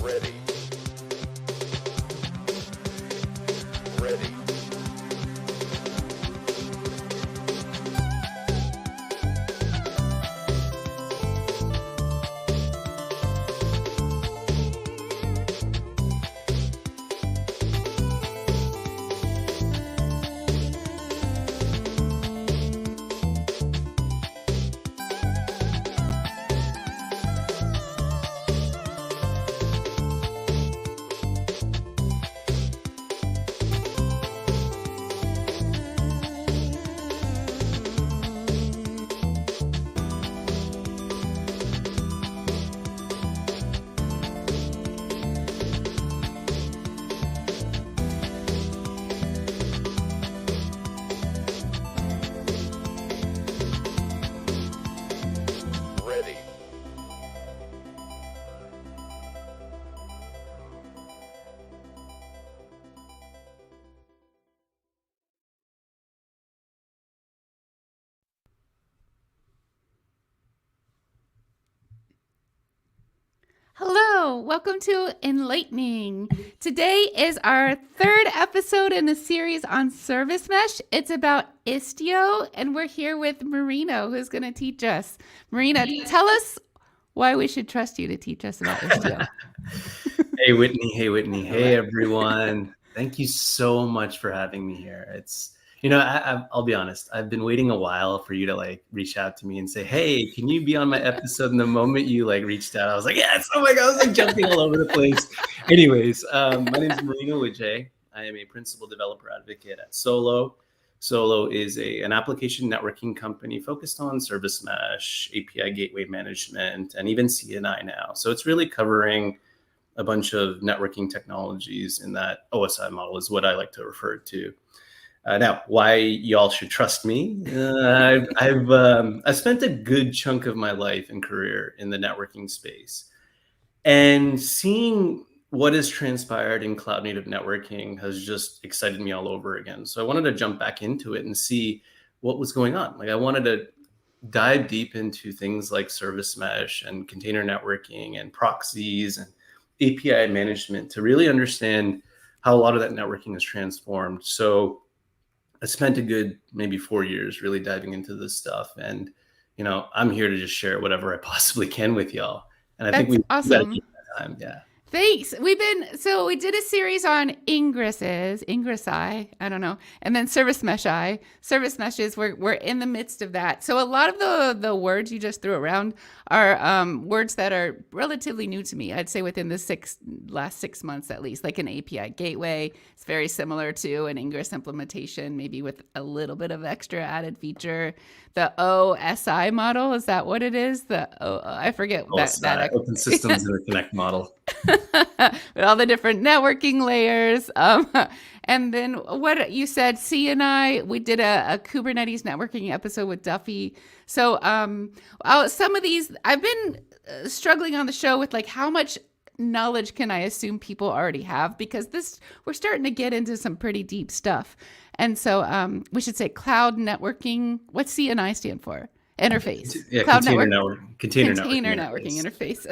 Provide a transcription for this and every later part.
Ready. Ready. Ready. Hello, welcome to Enlightning. Today is our third episode in the series on Service Mesh. It's about Istio, and we're here with Marino, who's going to teach us. Marino, tell us why we should trust you to teach us about Istio. Hey, Whitney. Hey, everyone. Thank you so much for having me here. I'll be honest. I've been waiting a while for you to reach out to me and say, hey, can you be on my episode? And the moment you reached out, I was like, yes, oh my God, I was jumping all over the place. Anyways, my name is Marino Wijay. I am a principal developer advocate at Solo. Solo is an application networking company focused on service mesh, API gateway management, and even CNI now. So it's really covering a bunch of networking technologies in that OSI model is what I like to refer to. Now, why y'all should trust me? I've spent a good chunk of my life and career in the networking space, and seeing what has transpired in cloud native networking has just excited me all over again. So I wanted to jump back into it and see what was going on. I wanted to dive deep into things like service mesh and container networking and proxies and API management to really understand how a lot of that networking has transformed. So I spent a good maybe 4 years really diving into this stuff. And, I'm here to just share whatever I possibly can with y'all. And I think we've got to keep that time. Yeah. Thanks. We did a series on Ingressi, I don't know, and then Service Mesh. Service meshes, we're in the midst of that. So a lot of the words you just threw around are words that are relatively new to me. I'd say within the last 6 months at least, like an API gateway. It's very similar to an Ingress implementation, maybe with a little bit of extra added feature. The OSI model, is that what it is? I forget that Open Systems Interconnect model. With all the different networking layers. And then what you said, CNI, we did a Kubernetes networking episode with Duffy. So some of these, I've been struggling on the show with how much knowledge can I assume people already have? Because we're starting to get into some pretty deep stuff. And so we should say cloud networking. What's CNI stand for? Interface. Yeah, cloud container networking interface.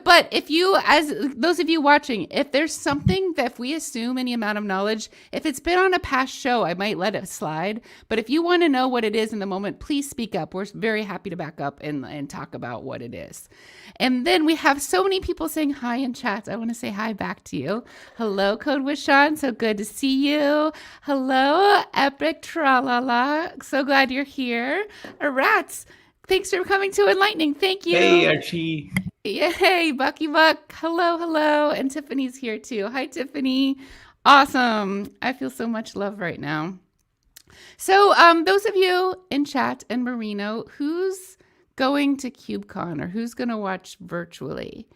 But if you, as those of you watching, if there's something that if we assume any amount of knowledge, if it's been on a past show, I might let it slide. But if you want to know what it is in the moment, please speak up. We're very happy to back up and talk about what it is. And then we have so many people saying hi in chats. I want to say hi back to you. Hello, Code with Sean. So good to see you. Hello, Epic Tralala. So glad you're here. Rats. Thanks for coming to Enlightning. Thank you. Hey, Archie. Yay, Bucky Buck. Hello. And Tiffany's here too. Hi, Tiffany. Awesome. I feel so much love right now. So those of you in chat and Marino, who's going to KubeCon or who's going to watch virtually?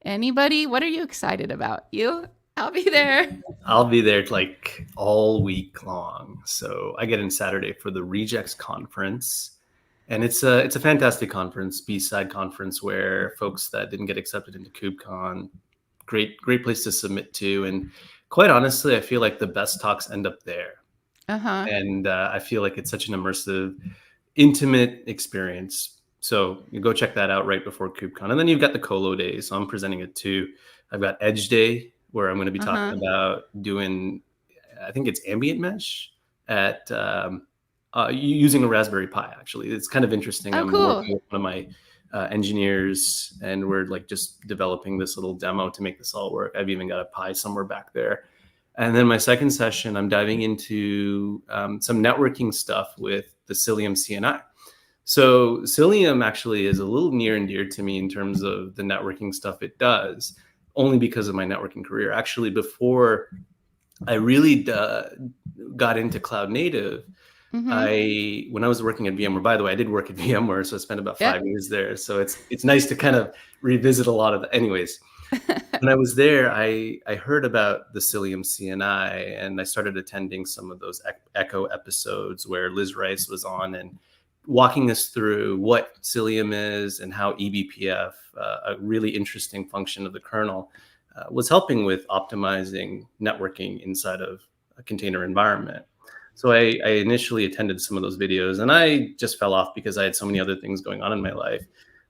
Anybody? What are you excited about? You? I'll be there. I'll be there all week long. So I get in Saturday for the Rejects conference. And it's a fantastic conference, B-side conference, where folks that didn't get accepted into KubeCon, great place to submit to. And quite honestly, I feel like the best talks end up there. And I feel like it's such an immersive, intimate experience. So you go check that out right before KubeCon. And then you've got the Colo Days. So I'm presenting it too. I've got Edge Day, where I'm going to be talking about doing, I think it's ambient mesh at using a Raspberry Pi, actually. It's kind of interesting. I'm working with one of my engineers, and we're like just developing this little demo to make this all work. I've even got a Pi somewhere back there. And then my second session, I'm diving into some networking stuff with the Cilium CNI. So Cilium actually is a little near and dear to me in terms of the networking stuff it does, only because of my networking career. Actually, before I really got into cloud native, when I was working at VMware, by the way, I did work at VMware, so I spent about 5 years there. So it's nice to kind of revisit a lot of the, anyways. When I was there, I heard about the Cilium CNI, and I started attending some of those Echo episodes where Liz Rice was on and walking us through what Cilium is and how eBPF, a really interesting function of the kernel, was helping with optimizing networking inside of a container environment. So I initially attended some of those videos, and I just fell off because I had so many other things going on in my life.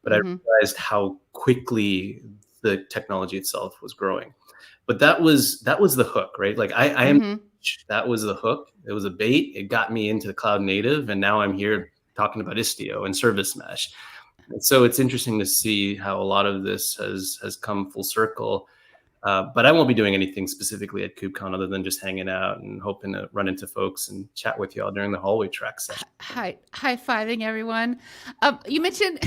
But I realized how quickly the technology itself was growing. But that was the hook, right? Like that was the hook. It was a bait. It got me into the cloud native, and now I'm here talking about Istio and Service Mesh. And so it's interesting to see how a lot of this has come full circle. But I won't be doing anything specifically at KubeCon other than just hanging out and hoping to run into folks and chat with y'all during the hallway track session. High-fiving everyone. You mentioned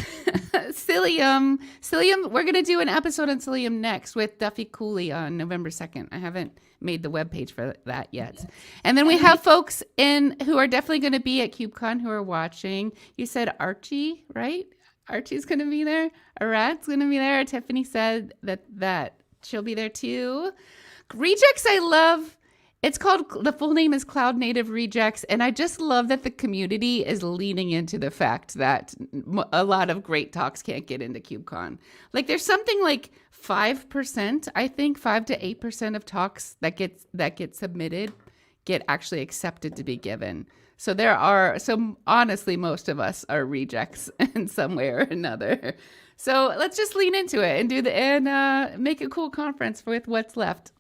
Cilium. Cilium, we're going to do an episode on Cilium next with Duffy Cooley on November 2nd. I haven't made the webpage for that yet. And then we have folks who are definitely going to be at KubeCon who are watching. You said Archie, right? Archie's going to be there. Arat's going to be there. Tiffany said that she'll be there too. Rejects, I love. It's called, the full name is Cloud Native Rejects. And I just love that the community is leaning into the fact that a lot of great talks can't get into KubeCon. Like there's something like 5%, I think 5 to 8% of talks that get submitted get actually accepted to be given. So honestly, most of us are rejects in some way or another. So let's just lean into it and make a cool conference with what's left.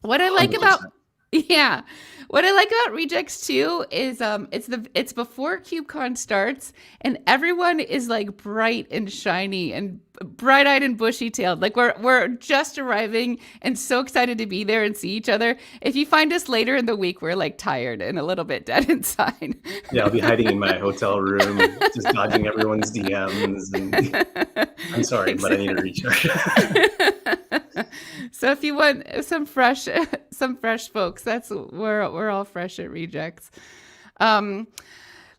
What I like 100%. What I like about Rejects too is it's before KubeCon starts, and everyone is like bright and shiny and bright-eyed and bushy-tailed. Like we're just arriving and so excited to be there and see each other. If you find us later in the week, we're like tired and a little bit dead inside. Yeah, I'll be hiding in my hotel room, just dodging everyone's DMs. And I'm sorry, but I need to recharge. So if you want some fresh folks, we're all fresh at Rejects.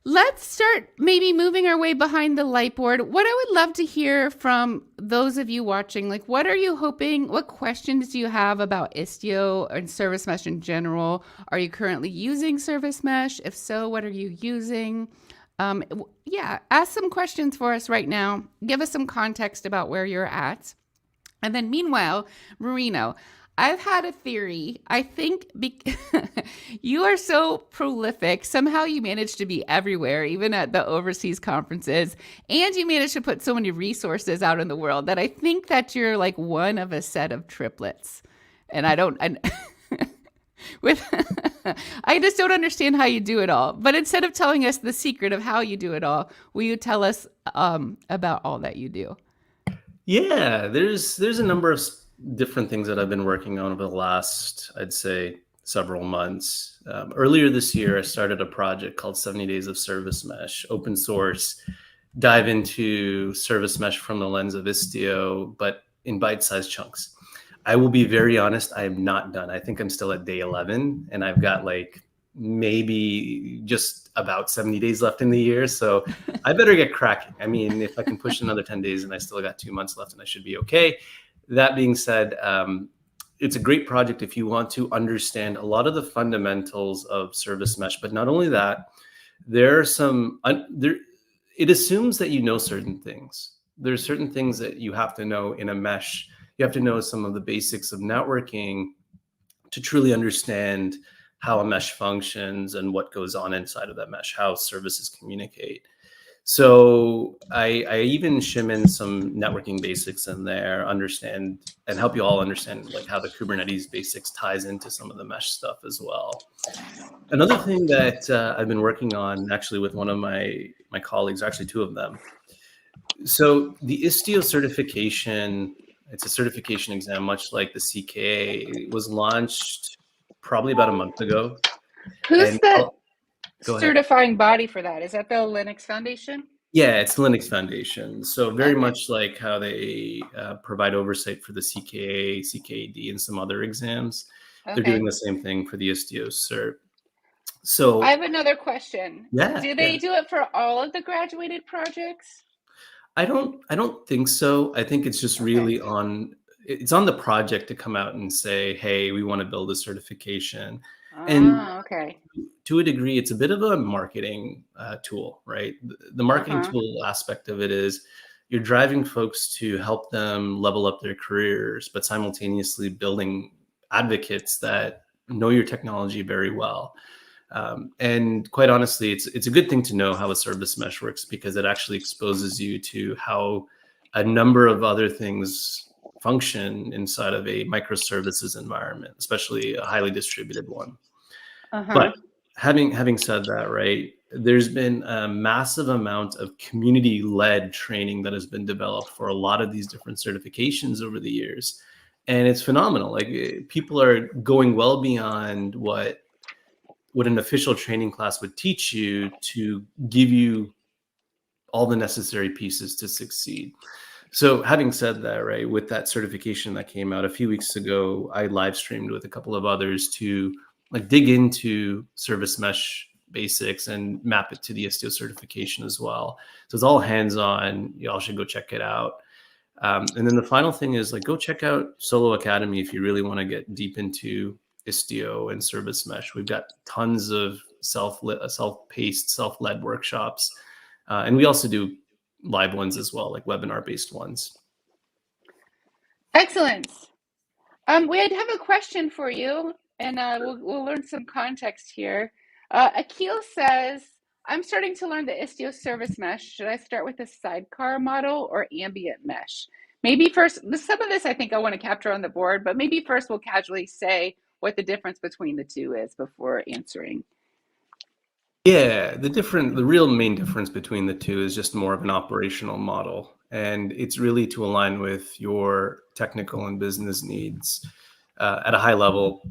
Let's start maybe moving our way behind the light board. What I would love to hear from those of you watching, like what are you hoping, what questions do you have about Istio and Service Mesh in general? Are you currently using Service Mesh? If so, what are you using? Ask some questions for us right now. Give us some context about where you're at. And then meanwhile, Marino, I've had a theory. I think you are so prolific. Somehow you managed to be everywhere, even at the overseas conferences. And you managed to put so many resources out in the world that I think that you're like one of a set of triplets. And I just don't understand how you do it all. But instead of telling us the secret of how you do it all, will you tell us about all that you do? Yeah, there's a number of different things that I've been working on over the last, I'd say, several months. Earlier this year, I started a project called 70 Days of Service Mesh, open source, dive into Service Mesh from the lens of Istio, but in bite-sized chunks. I will be very honest, I am not done. I think I'm still at day 11, and I've got like maybe just about 70 days left in the year. So I better get cracking. I mean, if I can push another 10 days and I still got 2 months left and I should be okay. That being said, it's a great project if you want to understand a lot of the fundamentals of Service Mesh. But not only that, there are it assumes that you know certain things. There's certain things that you have to know in a mesh. You have to know some of the basics of networking to truly understand how a mesh functions and what goes on inside of that mesh, how services communicate. So I even shim in some networking basics in there, understand and help you all understand like how the Kubernetes basics ties into some of the mesh stuff as well. Another thing that I've been working on actually with one of my colleagues, actually two of them. So the Istio certification, it's a certification exam, much like the CKA. It was launched probably about a month ago. Who's And the go ahead. certifying body for that? Is that the Linux Foundation? Yeah, it's Linux Foundation. So very Okay. much like how they provide oversight for the CKA, CKAD, and some other exams. They're Okay. doing the same thing for the Istio cert. I So have another question. yeah, Do yeah. they do it for all of the graduated projects? I don't think so. I think it's just Okay. really on it's on the project to come out and say, hey, we want to build a certification. And Okay. to a degree, it's a bit of a marketing tool, right? The marketing Uh-huh. tool aspect of it is you're driving folks to help them level up their careers, but simultaneously building advocates that know your technology very well. And quite honestly, it's a good thing to know how a service mesh works because it actually exposes you to how a number of other things function inside of a microservices environment, especially a highly distributed one. Uh-huh. But having said that, right, there's been a massive amount of community-led training that has been developed for a lot of these different certifications over the years. And it's phenomenal. Like people are going well beyond what an official training class would teach you to give you all the necessary pieces to succeed. So having said that, right, with that certification that came out a few weeks ago, I live streamed with a couple of others to like dig into service mesh basics and map it to the Istio certification as well. So it's all hands-on. You all should go check it out. And then the final thing is like go check out Solo Academy if you really want to get deep into Istio and service mesh. We've got tons of self-paced, self-led workshops, and we also do live ones as well, like webinar-based ones. Excellent. We have a question for you, and we'll learn some context here. Akil says, I'm starting to learn the Istio Service Mesh. Should I start with a sidecar model or ambient mesh? Maybe first, some of this I think I want to capture on the board, but maybe first we'll casually say what the difference between the two is before answering. Yeah, the real main difference between the two is just more of an operational model. And it's really to align with your technical and business needs. At a high level,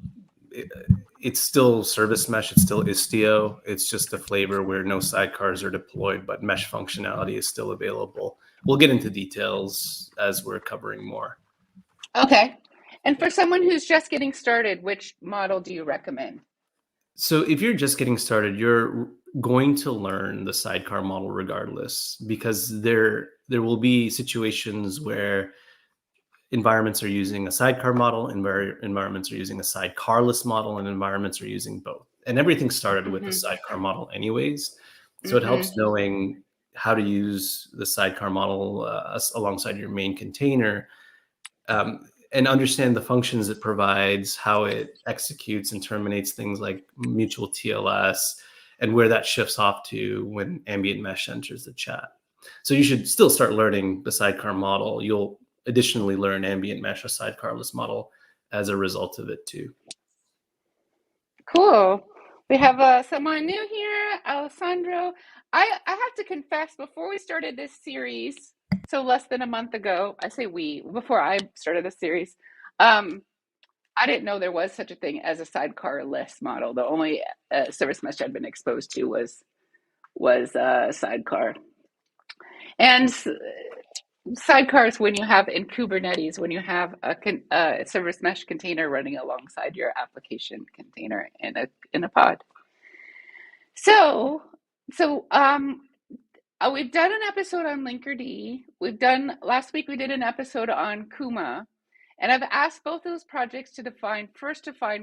it's still service mesh, it's still Istio. It's just a flavor where no sidecars are deployed, but mesh functionality is still available. We'll get into details as we're covering more. Okay. And for someone who's just getting started, which model do you recommend? So if you're just getting started, you're going to learn the sidecar model regardless, because there will be situations where environments are using a sidecar model, environments are using a sidecarless model, and environments are using both. And everything started with the sidecar model anyways. So it helps knowing how to use the sidecar model alongside your main container, and understand the functions it provides, how it executes and terminates things like mutual TLS, and where that shifts off to when ambient mesh enters the chat. So you should still start learning the sidecar model. You'll additionally learn ambient mesh, a sidecarless model, as a result of it too. Cool. We have someone new here, Alessandro. I have to confess, before we started this series, so less than a month ago, I say we, before I started this series, I didn't know there was such a thing as a sidecar-less model. The only service mesh I'd been exposed to was sidecar. And sidecars, when you have in Kubernetes, when you have a service mesh container running alongside your application container in a pod. So we've done an episode on Linkerd. Last week we did an episode on Kuma, and I've asked both those projects to define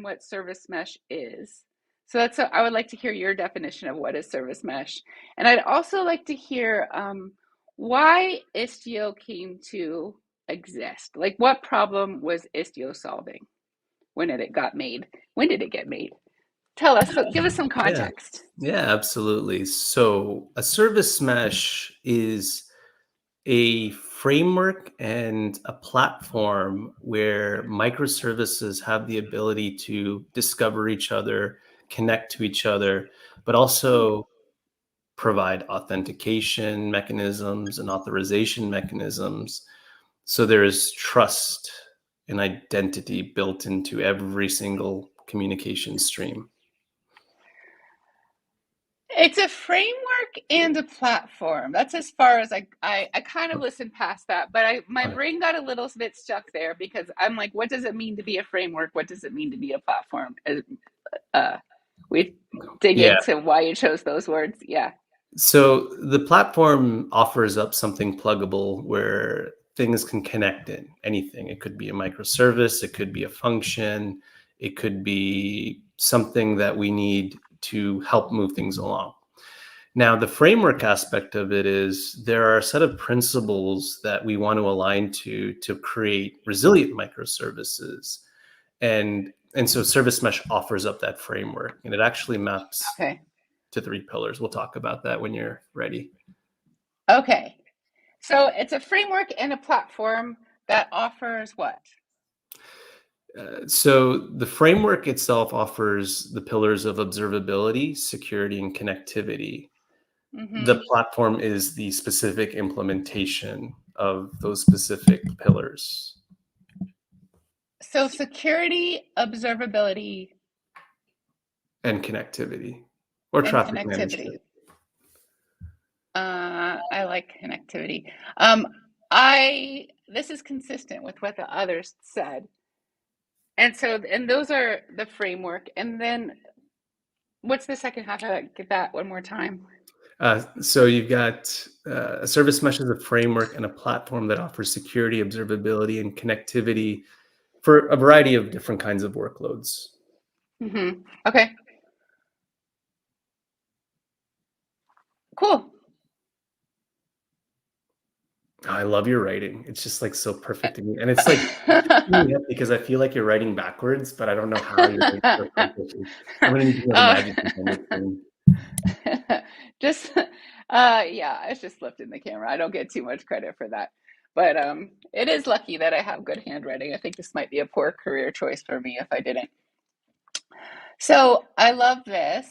what service mesh is. So I would like to hear your definition of what is service mesh, and I'd also like to hear why Istio came to exist. Like, what problem was Istio solving when it got made? When did it get made? Tell us, so give us some Yeah. context. Yeah, absolutely. So a service mesh is a framework and a platform where microservices have the ability to discover each other, connect to each other, but also provide authentication mechanisms and authorization mechanisms. So there is trust and identity built into every single communication stream. It's a framework and a platform. That's as far as I kind of listened past that, but my Okay. brain got a little bit stuck there because I'm like, what does it mean to be a framework? What does it mean to be a platform? We dig Yeah. into why you chose those words. Yeah. So the platform offers up something pluggable where things can connect in anything. It could be a microservice, it could be a function, it could be something that we need to help move things along. Now, the framework aspect of it is there are a set of principles that we want to align to create resilient microservices. And so Service Mesh offers up that framework, and it actually maps Okay. to 3 pillars. We'll talk about that when you're ready. Okay. So it's a framework and a platform that offers what? So the framework itself offers the pillars of observability, security, and connectivity. The platform is the specific implementation of those specific pillars. So security, observability, And connectivity or and traffic connectivity. management. I like connectivity. This is consistent with what the others said. And those are the framework. And then what's the second half of that? Get that one more time. So you've got a service mesh as a framework and a platform that offers security, observability, and connectivity for a variety of different kinds of workloads. Okay. Cool. I love your writing. It's just like so perfect to me. And it's like because I feel like you're writing backwards, but I don't know how you're writing so perfectly. I'm gonna need to have a magic on this thing. Just yeah, it's just lifting the camera. I don't get too much credit for that. But it is lucky that I have good handwriting. I think this might be a poor career choice for me if I didn't. So I love this.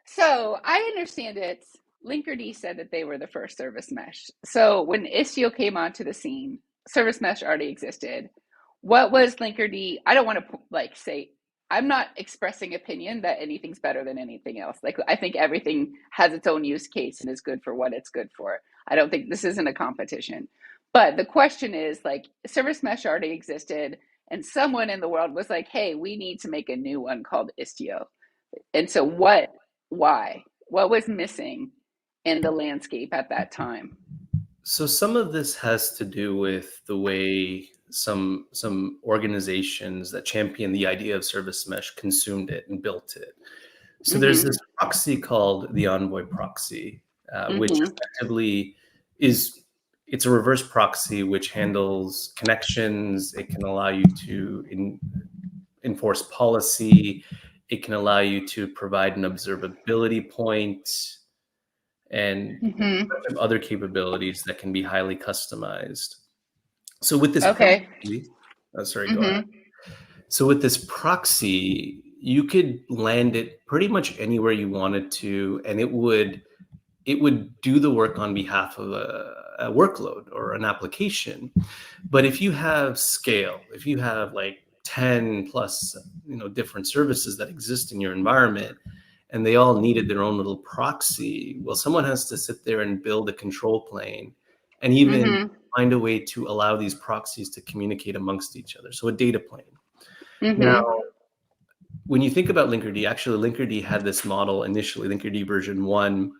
So I understand it. Linkerd said that they were the first service mesh. So when Istio came onto the scene, service mesh already existed. What was Linkerd? I don't want to like say I'm not expressing opinion that anything's better than anything else. Like I think everything has its own use case and is good for what it's good for. I don't think this isn't a competition. But the question is like service mesh already existed and someone in the world was like, hey, we need to make a new one called Istio. And so why? What was missing in the landscape at that time? So some of this has to do with the way some organizations that champion the idea of service mesh consumed it and built it. So there's this proxy called the Envoy proxy, which effectively it's a reverse proxy which handles connections. It can allow you to enforce policy. It can allow you to provide an observability point and other capabilities that can be highly customized. So with this proxy, go ahead. So with this proxy, you could land it pretty much anywhere you wanted to, and it would do the work on behalf of a workload or an application. But if you have scale, if you have like 10 plus different services that exist in your environment, and they all needed their own little proxy, well, someone has to sit there and build a control plane and even find a way to allow these proxies to communicate amongst each other. So a data plane. Now, when you think about Linkerd, actually Linkerd had this model initially, Linkerd version 1,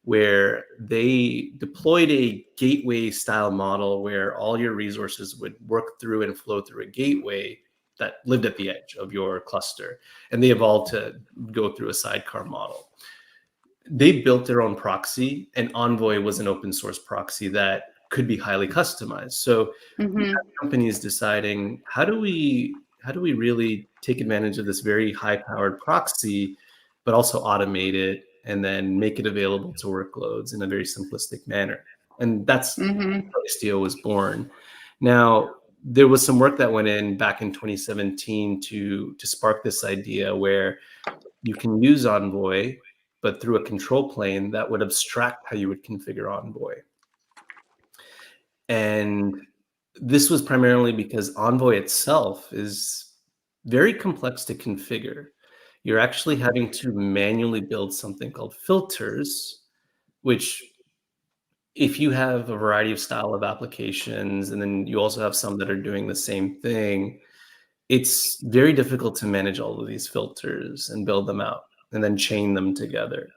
where they deployed a gateway style model where all your resources would work through and flow through a gateway that lived at the edge of your cluster. And they evolved to go through a sidecar model. They built their own proxy, and Envoy was an open source proxy that could be highly customized. So you have companies deciding, how do we really take advantage of this very high powered proxy but also automate it and then make it available to workloads in a very simplistic manner. And that's how Istio was born. Now, there was some work that went in back in 2017 to spark this idea where you can use Envoy, but through a control plane that would abstract how you would configure Envoy. And this was primarily because Envoy itself is very complex to configure. You're actually having to manually build something called filters, which if you have a variety of style of applications, and then you also have some that are doing the same thing, it's very difficult to manage all of these filters and build them out and then chain them together.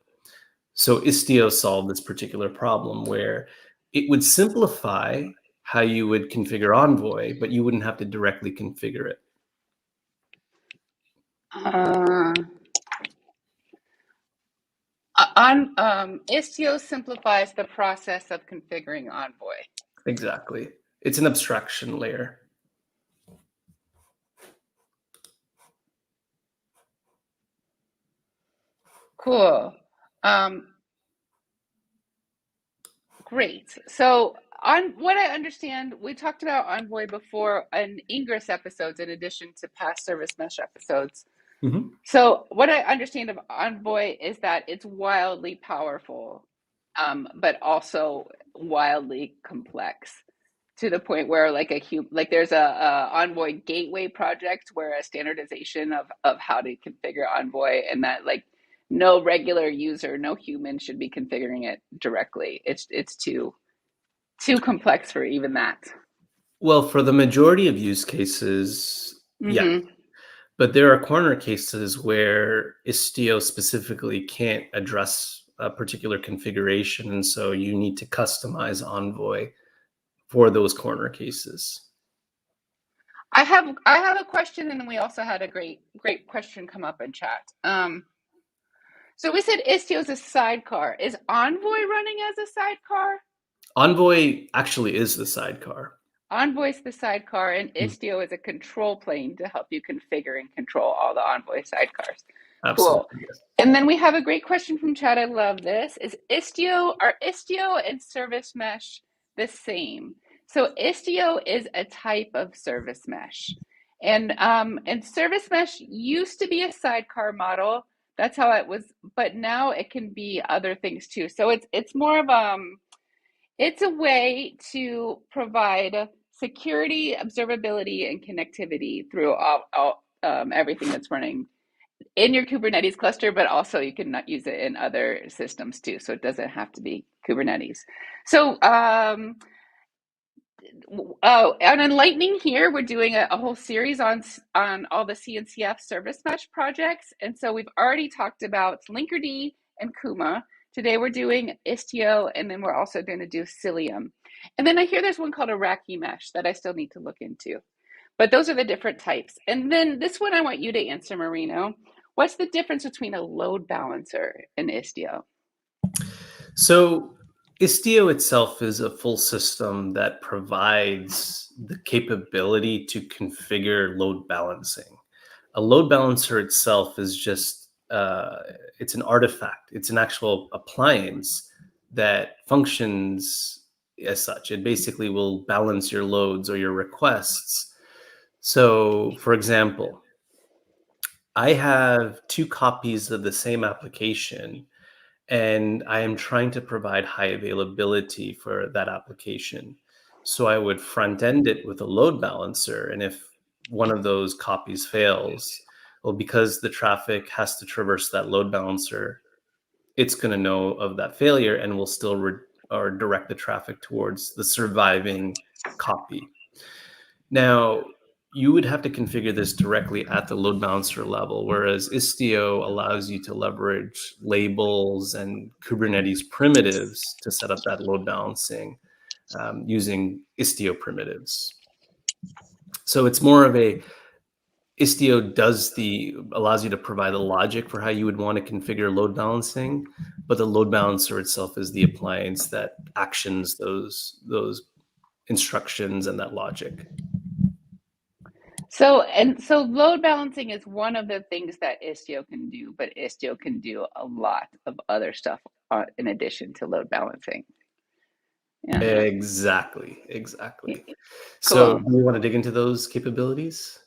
So Istio solved this particular problem where it would simplify how you would configure Envoy, but you wouldn't have to directly configure it. Istio simplifies the process of configuring Envoy. Exactly. It's an abstraction layer. Cool. Great. So on what I understand, we talked about Envoy before in Ingress episodes in addition to past Service Mesh episodes. Mm-hmm. So what I understand of Envoy is that it's wildly powerful, but also wildly complex to the point where there's a Envoy gateway project where a standardization of how to configure Envoy, and that like no regular user, no human should be configuring it directly. It's too complex for even that. Well, for the majority of use cases, yeah. But there are corner cases where Istio specifically can't address a particular configuration, and so you need to customize Envoy for those corner cases. I have a question, and then we also had a great question come up in chat. So we said Istio is a sidecar. Is Envoy running as a sidecar? Envoy actually is the sidecar. Envoy is the sidecar, and Istio is a control plane to help you configure and control all the Envoy sidecars. Absolutely. Cool. Yes. And then we have a great question from chat. I love this. Are Istio and Service Mesh the same? So Istio is a type of Service Mesh, and Service Mesh used to be a sidecar model. That's how it was, but now it can be other things too. So it's more of it's a way to provide security, observability, and connectivity through everything that's running in your Kubernetes cluster, but also you can use it in other systems too. So it doesn't have to be Kubernetes. So on Enlightning here, we're doing a whole series on all the CNCF Service Mesh projects. And so we've already talked about Linkerd and Kuma. Today we're doing Istio, and then we're also going to do Cilium. And then I hear there's one called Iraqi Mesh that I still need to look into. But those are the different types. And then this one I want you to answer, Marino. What's the difference between a load balancer and Istio? So Istio itself is a full system that provides the capability to configure load balancing. A load balancer itself is just it's an artifact. It's an actual appliance that functions as such. It basically will balance your loads or your requests. So, for example, I have 2 copies of the same application, and I am trying to provide high availability for that application. So I would front end it with a load balancer. And if one of those copies fails, well, because the traffic has to traverse that load balancer, it's going to know of that failure and will still direct the traffic towards the surviving copy. Now, you would have to configure this directly at the load balancer level, whereas Istio allows you to leverage labels and Kubernetes primitives to set up that load balancing using Istio primitives. So it's more of a Istio allows you to provide the logic for how you would want to configure load balancing, but the load balancer itself is the appliance that actions those instructions and that logic. So load balancing is one of the things that Istio can do, but Istio can do a lot of other stuff in addition to load balancing. Yeah. Exactly. So Cool. do you want to dig into those capabilities?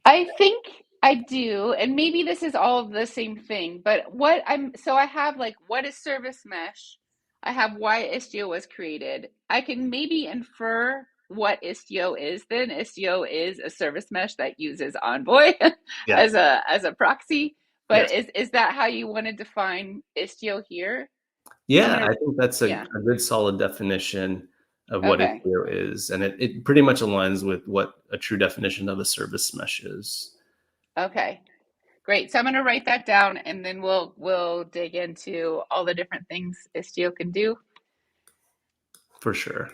I think I do, and maybe this is all the same thing, but I have like what is service mesh? I have why Istio was created. I can maybe infer what Istio is then. Istio is a service mesh that uses Envoy Yes. as a proxy. But Yes. is that how you want to define Istio here? I'm Yeah, gonna I think that's a yeah. good solid definition of what Okay. Istio is. And it pretty much aligns with what a true definition of a service mesh is. Okay. Great. So I'm gonna write that down and then we'll dig into all the different things Istio can do. For sure.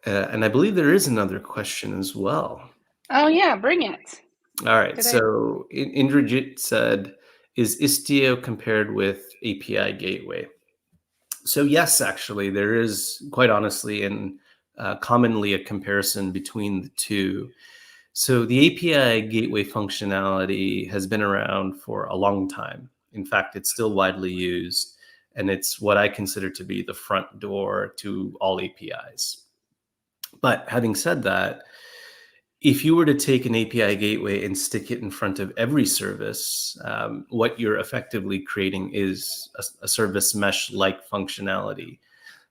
And I believe there is another question as well. Oh yeah, bring it. All right. Did I? So Indrajit said, is Istio compared with API Gateway? So yes, actually, there is quite honestly and commonly a comparison between the two. So the API Gateway functionality has been around for a long time. In fact, it's still widely used, and it's what I consider to be the front door to all APIs. But having said that, if you were to take an API gateway and stick it in front of every service, what you're effectively creating is a service mesh-like functionality.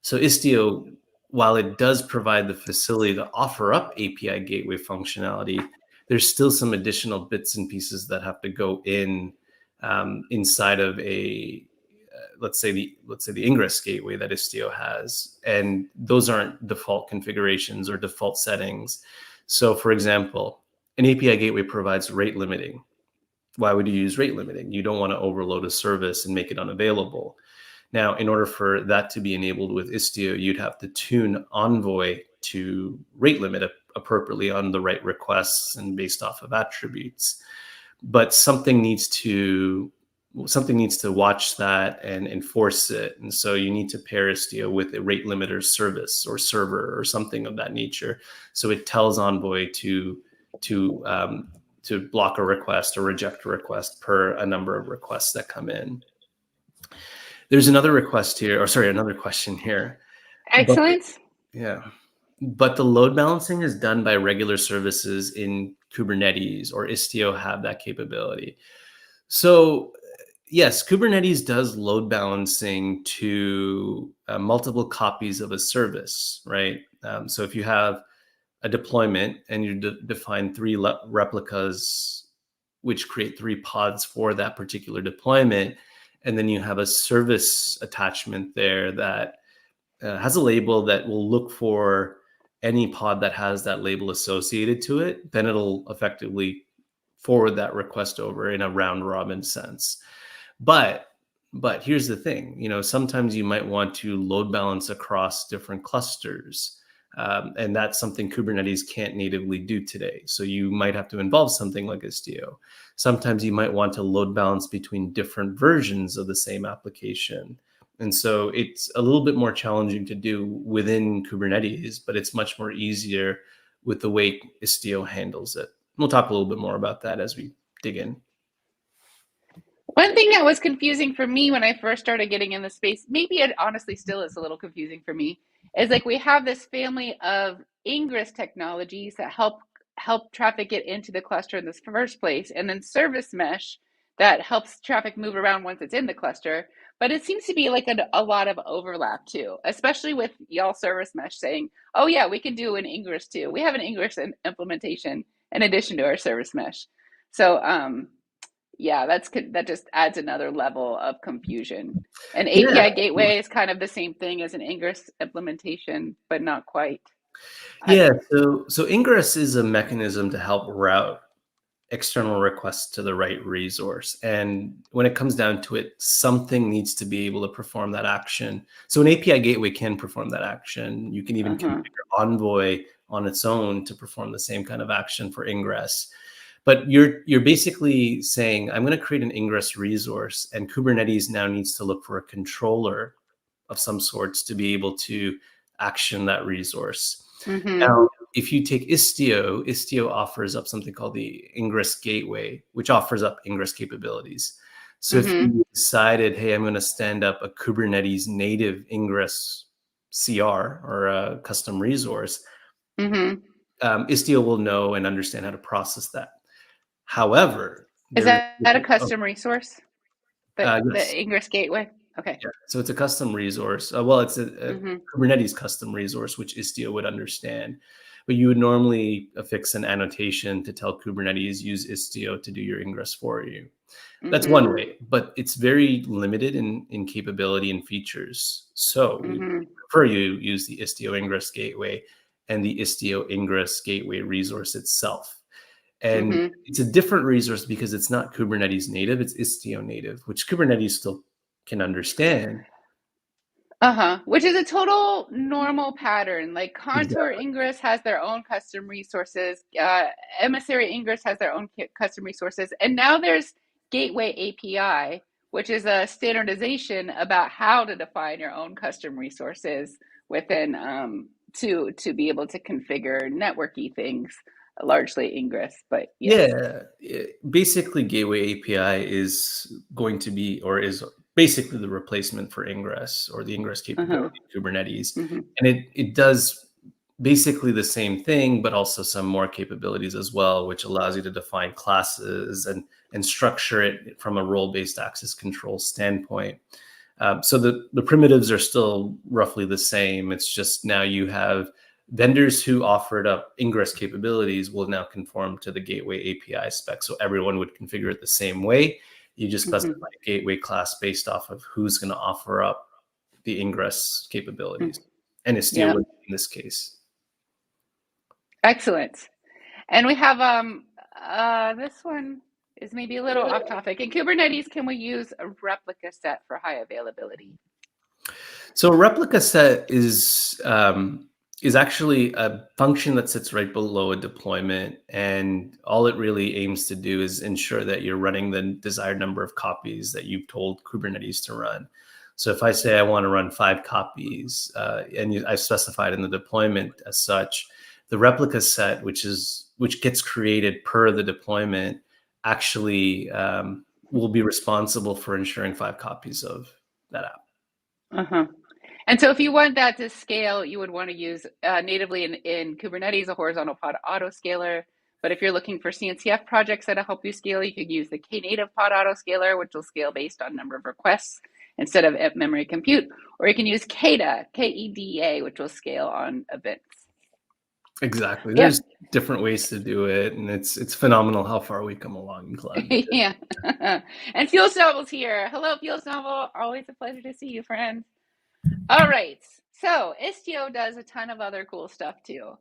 So Istio, while it does provide the facility to offer up API gateway functionality, there's still some additional bits and pieces that have to go in inside of a let's say the ingress gateway that Istio has, and those aren't default configurations or default settings. So, for example, an API gateway provides rate limiting. Why would you use rate limiting? You don't want to overload a service and make it unavailable. Now, in order for that to be enabled with Istio, you'd have to tune Envoy to rate limit appropriately on the right requests and based off of attributes. But something needs to watch that and enforce it. And so you need to pair Istio with a rate limiter service or server or something of that nature. So it tells Envoy to block a request or reject a request per a number of requests that come in. There's another another question here. Excellent. But the load balancing is done by regular services in Kubernetes, or Istio have that capability. So yes, Kubernetes does load balancing to multiple copies of a service, right? So if you have a deployment and you define three replicas, which create 3 pods for that particular deployment, and then you have a service attachment there that has a label that will look for any pod that has that label associated to it, then it'll effectively forward that request over in a round robin sense. But here's the thing, sometimes you might want to load balance across different clusters. And that's something Kubernetes can't natively do today. So you might have to involve something like Istio. Sometimes you might want to load balance between different versions of the same application. And so it's a little bit more challenging to do within Kubernetes, but it's much more easier with the way Istio handles it. We'll talk a little bit more about that as we dig in. One thing that was confusing for me when I first started getting in the space, maybe it honestly still is a little confusing for me, is like we have this family of ingress technologies that help traffic get into the cluster in the first place, and then service mesh that helps traffic move around once it's in the cluster. But it seems to be like a lot of overlap too, especially with y'all service mesh saying, oh yeah, we can do an ingress too. We have an ingress implementation in addition to our service mesh. So yeah, that just adds another level of confusion. An API gateway is kind of the same thing as an ingress implementation, but not quite. Yeah, so ingress is a mechanism to help route external requests to the right resource. And when it comes down to it, something needs to be able to perform that action. So an API gateway can perform that action. You can even configure Envoy on its own to perform the same kind of action for ingress. But you're basically saying, I'm going to create an ingress resource, and Kubernetes now needs to look for a controller of some sorts to be able to action that resource. Now, if you take Istio offers up something called the Ingress Gateway, which offers up Ingress capabilities. So if you decided, hey, I'm going to stand up a Kubernetes native Ingress CR or a custom resource, Istio will know and understand how to process that. However, is that a custom resource? The yes. Ingress Gateway? Okay. Yeah. So it's a custom resource. Well, it's a Kubernetes custom resource, which Istio would understand. But you would normally affix an annotation to tell Kubernetes use Istio to do your ingress for you. That's one way, but it's very limited in capability and features. So we prefer you use the Istio Ingress Gateway and the Istio Ingress Gateway resource itself. And it's a different resource because it's not Kubernetes native, it's Istio native, which Kubernetes still can understand. Which is a total normal pattern. Like Contour Ingress has their own custom resources. Emissary Ingress has their own custom resources. And now there's Gateway API, which is a standardization about how to define your own custom resources within to be able to configure networky things, largely Ingress. But yes. Yeah, basically Gateway API is going to be, or is basically the replacement for Ingress or the Ingress capability in Kubernetes. And it does basically the same thing, but also some more capabilities as well, which allows you to define classes and structure it from a role-based access control standpoint. So the primitives are still roughly the same. It's just now you have vendors who offered up Ingress capabilities will now conform to the Gateway API spec. So everyone would configure it the same way. You just specify a gateway class based off of who's going to offer up the Ingress capabilities. And Istio would in this case. Excellent. And we have this one is maybe a little off topic. In Kubernetes, can we use a replica set for high availability? So a replica set is actually a function that sits right below a deployment, and all it really aims to do is ensure that you're running the desired number of copies that you've told Kubernetes to run. So if I say I want to run 5 copies, and I've specified in the deployment as such, the replica set, which gets created per the deployment, actually will be responsible for ensuring 5 copies of that app. And so if you want that to scale, you would want to use natively in Kubernetes, a horizontal pod autoscaler. But if you're looking for CNCF projects that'll help you scale, you could use the Knative pod autoscaler, which will scale based on number of requests instead of memory compute. Or you can use KEDA, K-E-D-A, which will scale on events. Exactly. There's different ways to do it, and it's phenomenal how far we come along in cloud. Yeah. And Fuel Snowball's here. Hello, Fuel Snowball. Always a pleasure to see you, friend. All right. So Istio does a ton of other cool stuff too.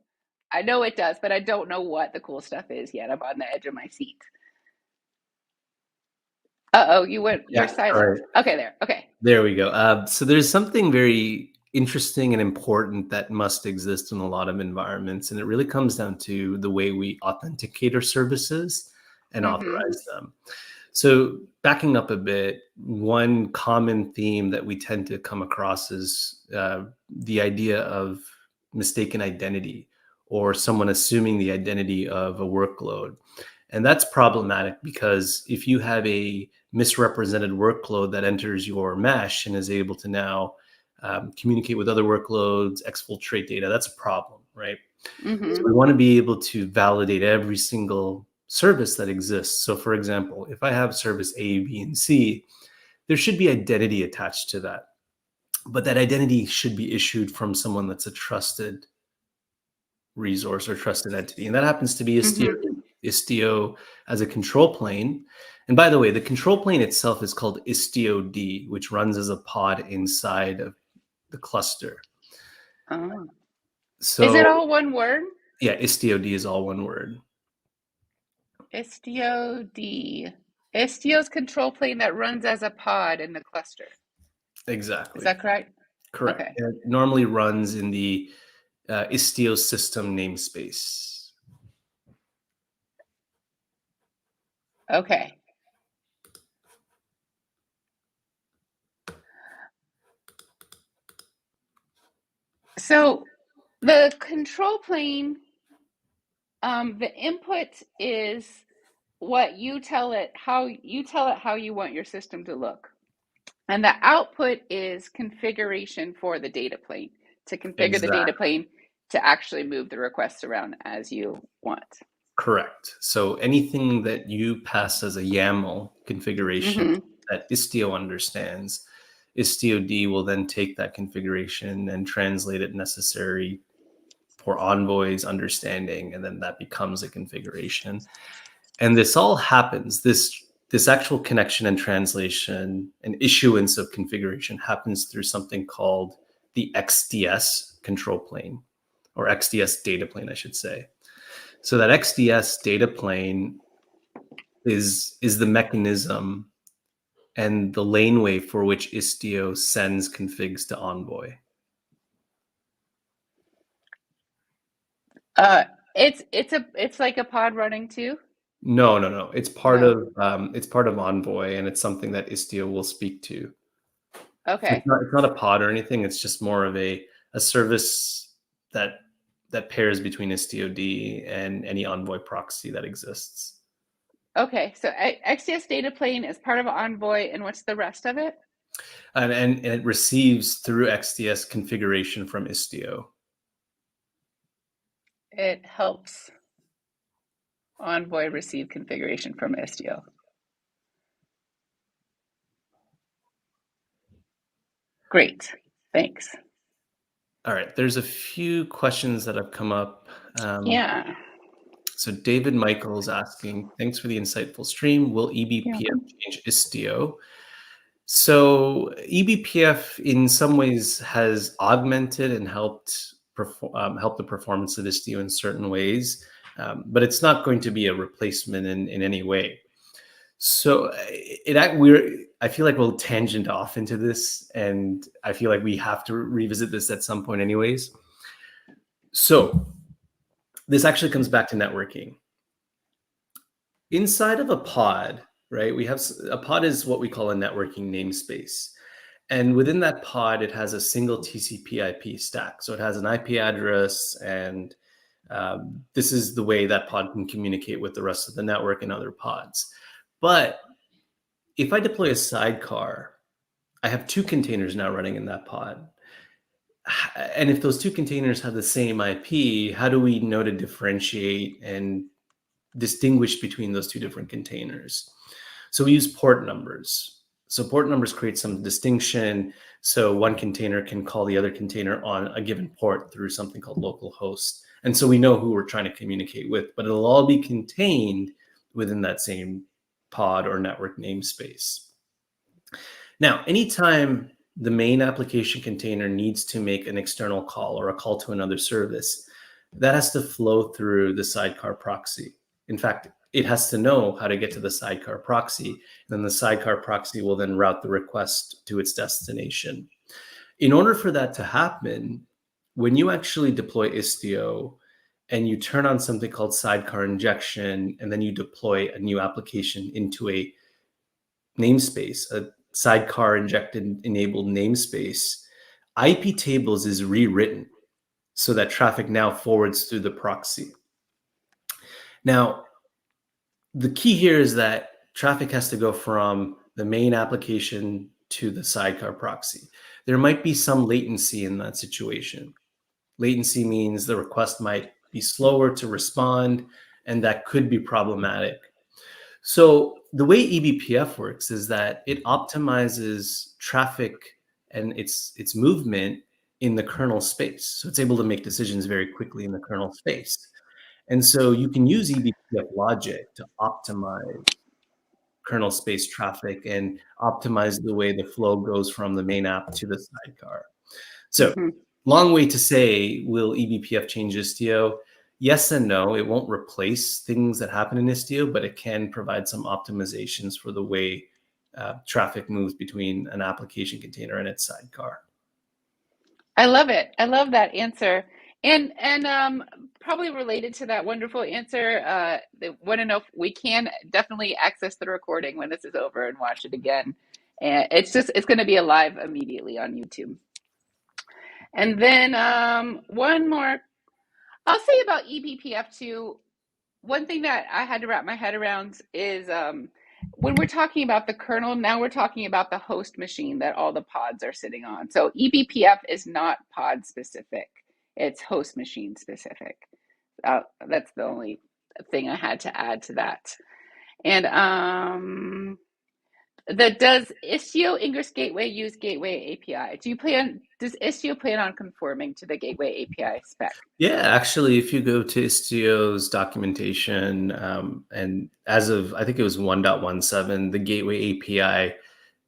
I know it does, but I don't know what the cool stuff is yet. I'm on the edge of my seat. Uh-oh, you're silent. Right. Okay, there. Okay. There we go. So there's something very interesting and important that must exist in a lot of environments, and it really comes down to the way we authenticate our services and authorize them. So backing up a bit, one common theme that we tend to come across is the idea of mistaken identity, or someone assuming the identity of a workload. And that's problematic because if you have a misrepresented workload that enters your mesh and is able to now communicate with other workloads, exfiltrate data, that's a problem, right? So we want to be able to validate every single service that exists. So for example, if I have service A, B, and C, there should be identity attached to that. But that identity should be issued from someone that's a trusted resource or trusted entity. And that happens to be Istio as a control plane. And by the way, the control plane itself is called Istio D, which runs as a pod inside of the cluster. So is it all one word? Yeah, Istio D is all one word. Istio D. Istio's control plane that runs as a pod in the cluster. Exactly. Is that correct? Correct. Okay. It normally runs in the Istio system namespace. Okay. So the control plane The input is what you tell it, how you want your system to look. And the output is configuration for the data plane, to configure the data Exactly. plane to actually move the requests around as you want. Correct. So anything that you pass as a YAML configuration that Istio understands, Istio-D will then take that configuration and translate it necessary for Envoy's understanding, and then that becomes a configuration. And this all happens, this actual connection and translation and issuance of configuration happens through something called the XDS control plane, or XDS data plane, I should say. So that XDS data plane is the mechanism and the laneway for which Istio sends configs to Envoy. It's like a pod running too. No. It's part of Envoy, and it's something that Istio will speak to. Okay. It's not a pod or anything. It's just more of a service that pairs between Istio-D and any Envoy proxy that exists. Okay. So XDS data plane is part of Envoy, and what's the rest of it? And it receives through XDS configuration from Istio. It helps Envoy receive configuration from Istio. Great. Thanks. All right. There's a few questions that have come up. Yeah. So David Michael is asking, thanks for the insightful stream. Will eBPF change Istio? So eBPF in some ways has augmented and helped the performance of Istio in certain ways, but it's not going to be a replacement in any way. So I feel like we'll tangent off into this, and I feel like we have to revisit this at some point anyways. So this actually comes back to networking. Inside of a pod, right, we have a pod is what we call a networking namespace. And within that pod, it has a single TCP IP stack. So it has an IP address, and this is the way that pod can communicate with the rest of the network and other pods. But if I deploy a sidecar, I have two containers now running in that pod. And if those two containers have the same IP, how do we know to differentiate and distinguish between those two different containers? So we use port numbers. So port numbers create some distinction. So one container can call the other container on a given port through something called localhost. And so we know who we're trying to communicate with, but it'll all be contained within that same pod or network namespace. Now, anytime the main application container needs to make an external call or a call to another service, that has to flow through the sidecar proxy. In fact, it has to know how to get to the sidecar proxy, and then the sidecar proxy will then route the request to its destination. In order for that to happen, when you actually deploy Istio and you turn on something called sidecar injection, and then you deploy a new application into a namespace, a sidecar injected enabled namespace, IP tables is rewritten so that traffic now forwards through the proxy. Now, the key here is that traffic has to go from the main application to the sidecar proxy. There might be some latency in that situation. Latency means the request might be slower to respond, and that could be problematic. So the way eBPF works is that it optimizes traffic and its movement in the kernel space. So it's able to make decisions very quickly in the kernel space. And so you can use eBPF logic to optimize kernel space traffic and optimize the way the flow goes from the main app to the sidecar. So long way to say, will eBPF change Istio? Yes and no. It won't replace things that happen in Istio, but it can provide some optimizations for the way traffic moves between an application container and its sidecar. I love it. I love that answer. And probably related to that wonderful answer, they want to know if we can definitely access the recording when this is over and watch it again. And it's going to be alive immediately on YouTube. And then one more, I'll say about eBPF2. one thing that I had to wrap my head around is when we're talking about the kernel, now we're talking about the host machine that all the pods are sitting on. So eBPF is not pod specific, it's host machine specific. That's the only thing I had to add to that. And does Istio Ingress Gateway use Gateway API? Does Istio plan on conforming to the Gateway API spec? Yeah, actually, if you go to Istio's documentation, and as of, I think it was 1.17, the Gateway API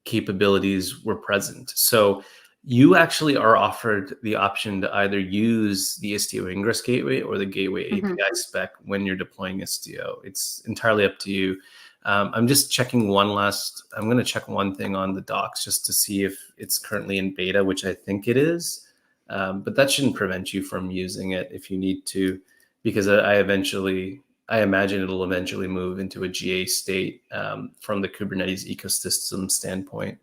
capabilities were present. So you actually are offered the option to either use the Istio Ingress Gateway or the Gateway API spec when you're deploying Istio. It's entirely up to you. I'm just checking I'm going to check one thing on the docs just to see if it's currently in beta, which I think it is. But that shouldn't prevent you from using it if you need to, because I imagine it'll eventually move into a GA state from the Kubernetes ecosystem standpoint.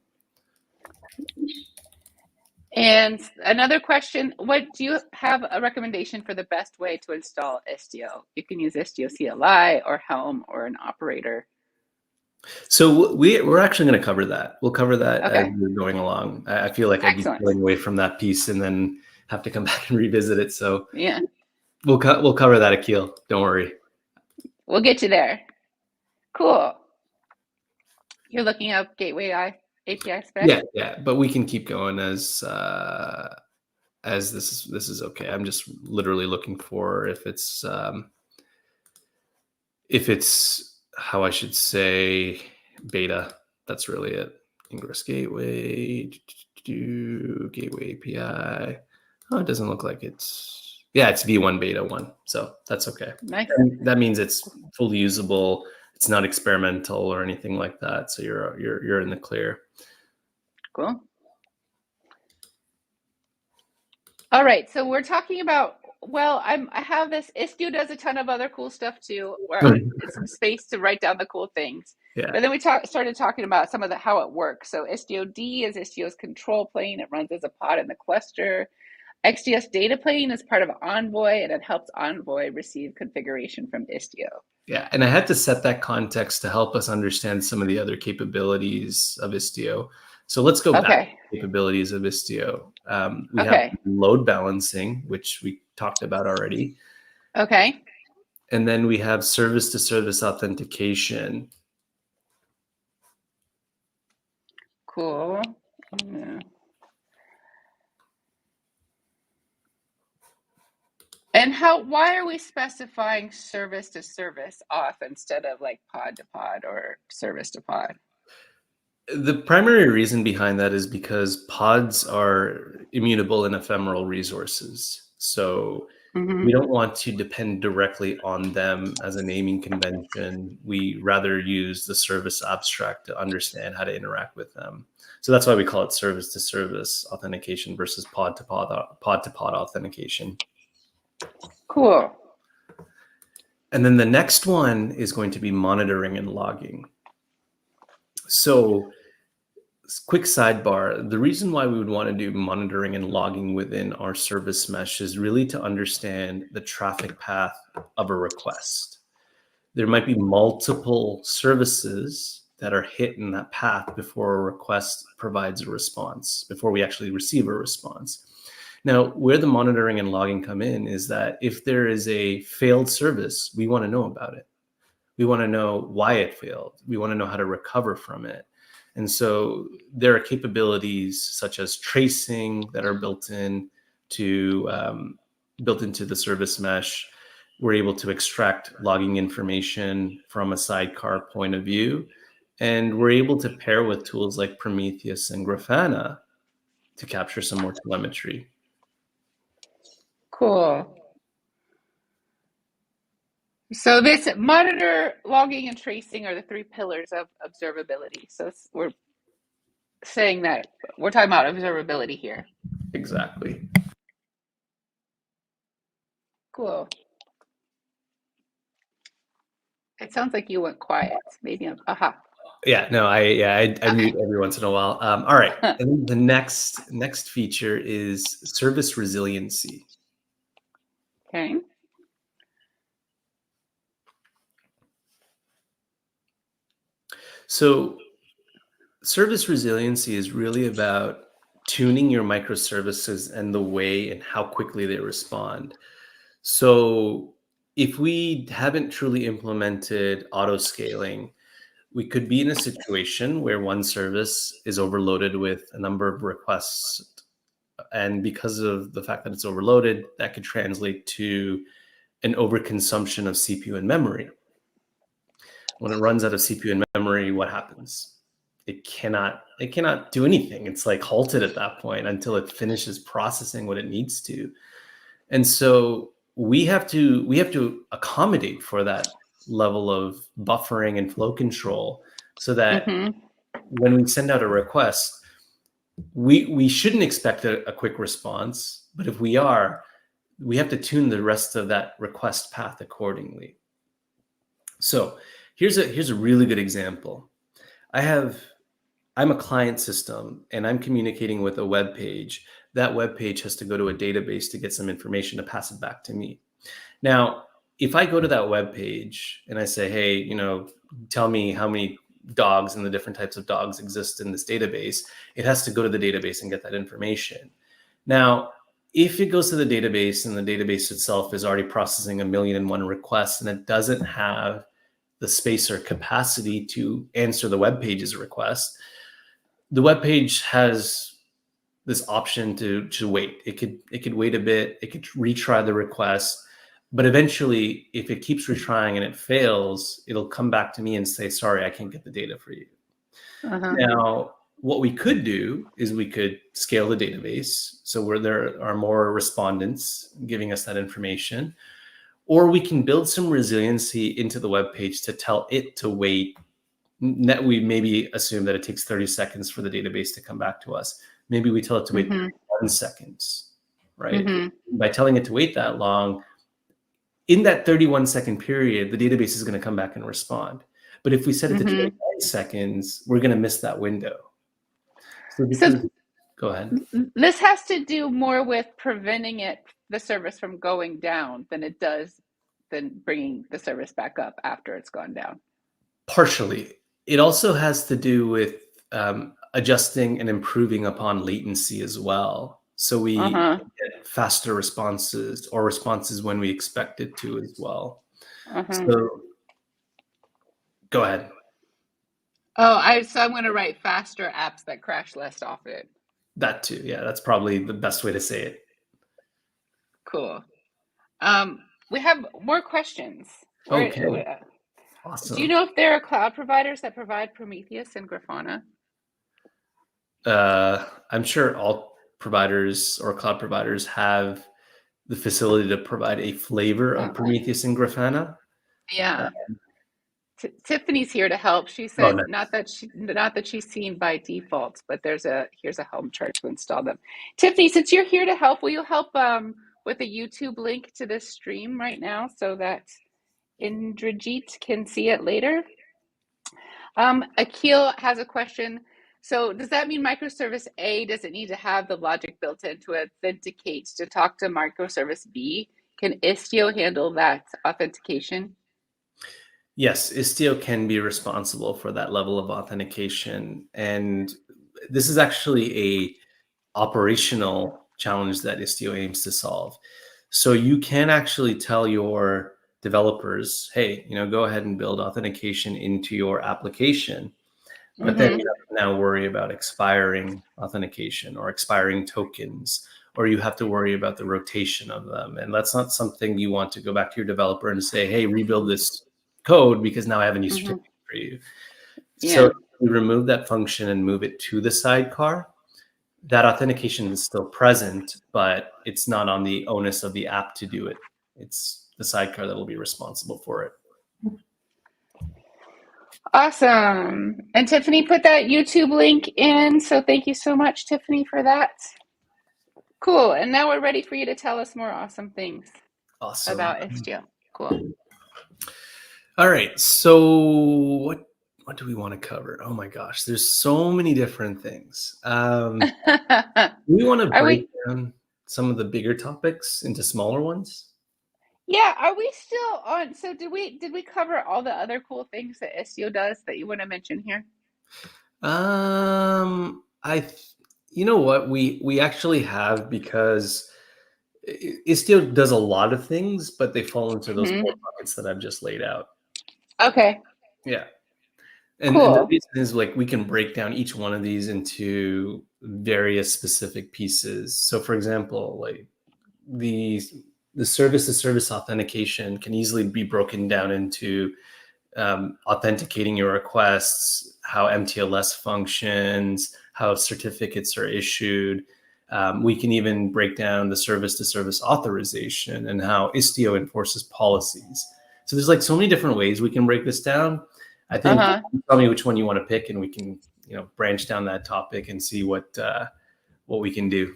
And another question, do you have a recommendation for the best way to install Istio? You can use Istio CLI or Helm or an operator. So we're actually going to cover that. We'll cover that as we're going along. I feel like I'd be pulling away from that piece and then have to come back and revisit it. So yeah, we'll cover that, Akil. Don't worry. We'll get you there. Cool. You're looking up Gateway API spec? Yeah, but we can keep going as this is okay. I'm just literally looking for if it's how I should say beta. That's really it. Ingress Gateway, Gateway API. Oh, it doesn't look like it's V1 beta 1. So that's okay. Nice. And that means it's fully usable. It's not experimental or anything like that. So you're in the clear. Cool. All right. So we're talking about, I have this. Istio does a ton of other cool stuff too, where it's some space to write down the cool things. Yeah. But then we started talking about some of how it works. So Istio D is Istio's control plane. It runs as a pod in the cluster. XDS data plane is part of Envoy, and it helps Envoy receive configuration from Istio. Yeah, and I had to set that context to help us understand some of the other capabilities of Istio. So let's go back to the capabilities of Istio. We have load balancing, which we talked about already. Okay. And then we have service-to-service authentication. Cool. Yeah. And why are we specifying service to service auth instead of like pod to pod or service to pod? The primary reason behind that is because pods are immutable and ephemeral resources. So we don't want to depend directly on them as a naming convention. We rather use the service abstract to understand how to interact with them. So that's why we call it service to service authentication versus pod to pod authentication. Cool. And then the next one is going to be monitoring and logging. So quick sidebar, the reason why we would want to do monitoring and logging within our service mesh is really to understand the traffic path of a request. There might be multiple services that are hit in that path before a request provides a response, before we actually receive a response. Now, where the monitoring and logging come in is that if there is a failed service, we want to know about it. We want to know why it failed. We want to know how to recover from it. And so there are capabilities such as tracing that are built into the service mesh. We're able to extract logging information from a sidecar point of view. And we're able to pair with tools like Prometheus and Grafana to capture some more telemetry. Cool. So this monitor, logging, and tracing are the three pillars of observability. So we're saying that we're talking about observability here. Exactly. Cool. It sounds like you went quiet. Maybe Yeah, no, I mute every once in a while. All right. And the next feature is service resiliency. Okay. So service resiliency is really about tuning your microservices and the way and how quickly they respond. So if we haven't truly implemented auto scaling, we could be in a situation where one service is overloaded with a number of requests. And because of the fact that it's overloaded, that could translate to an overconsumption of CPU and memory. When it runs out of CPU and memory, what happens? It cannot do anything. It's like halted at that point until it finishes processing what it needs to. And so we have to accommodate for that level of buffering and flow control so that when we send out a request, we shouldn't expect a quick response, but if we are, we have to tune the rest of that request path accordingly. So here's a really good example. I'm a client system and I'm communicating with a web page. That web page has to go to a database to get some information to pass it back to me. Now, if I go to that web page and I say, hey, tell me how many dogs and the different types of dogs exist in this database, it has to go to the database and get that information. Now, if it goes to the database and the database itself is already processing 1,000,001 requests and it doesn't have the space or capacity to answer the web page's request, the web page has this option to wait. It could wait a bit. It could retry the request. But eventually, if it keeps retrying and it fails, it'll come back to me and say, sorry, I can't get the data for you. Now, what we could do is we could scale the database so where there are more respondents giving us that information, or we can build some resiliency into the web page to tell it to wait. We maybe assume that it takes 30 seconds for the database to come back to us. Maybe we tell it to wait 1 second, right? By telling it to wait that long, in that 31-second period, the database is going to come back and respond. But if we set it to 29 seconds, we're going to miss that window. So go ahead. This has to do more with preventing the service from going down than bringing the service back up after it's gone down. Partially. It also has to do with adjusting and improving upon latency as well. So we get faster responses or responses when we expect it to as well. So go ahead. So I'm going to write faster apps that crash less often. That too. Yeah, that's probably the best way to say it. Cool. We have more questions. Okay. Awesome. Do you know if there are cloud providers that provide Prometheus and Grafana? I'm sure all providers or cloud providers have the facility to provide a flavor of Prometheus and Grafana. Yeah. Tiffany's here to help. She said not that she's seen by default, but here's a Helm chart to install them. Tiffany, since you're here to help, will you help with a YouTube link to this stream right now so that Indrajit can see it later? Akil has a question. So does that mean microservice A doesn't need to have the logic built in to authenticate to talk to microservice B? Can Istio handle that authentication? Yes, Istio can be responsible for that level of authentication. And this is actually a operational challenge that Istio aims to solve. So you can actually tell your developers, hey, go ahead and build authentication into your application. But then you have to now worry about expiring authentication or expiring tokens, or you have to worry about the rotation of them. And that's not something you want to go back to your developer and say, hey, rebuild this code because now I have a new certificate for you. Yeah. So we remove that function and move it to the sidecar. That authentication is still present, but it's not on the onus of the app to do it. It's the sidecar that will be responsible for it. Awesome. And Tiffany put that YouTube link in. So thank you so much, Tiffany, for that. Cool. And now we're ready for you to tell us more awesome things about Istio. Cool. All right. So what do we want to cover? Oh my gosh, there's so many different things. We want to break down some of the bigger topics into smaller ones. Yeah, are we still on? So did we cover all the other cool things that Istio does that you want to mention here? I, you know what, we actually have, because Istio does a lot of things, but they fall into those Hmm. four buckets that I've just laid out. Okay, Yeah. And the cool. reason is, like, we can break down each one of these into various specific pieces. So for example, like the the service to service authentication can easily be broken down into authenticating your requests, how MTLS functions, how certificates are issued. We can even break down the service to service authorization and how Istio enforces policies. So there's like so many different ways we can break this down. I think Uh-huh. you tell me which one you want to pick, and we can, branch down that topic and see what we can do.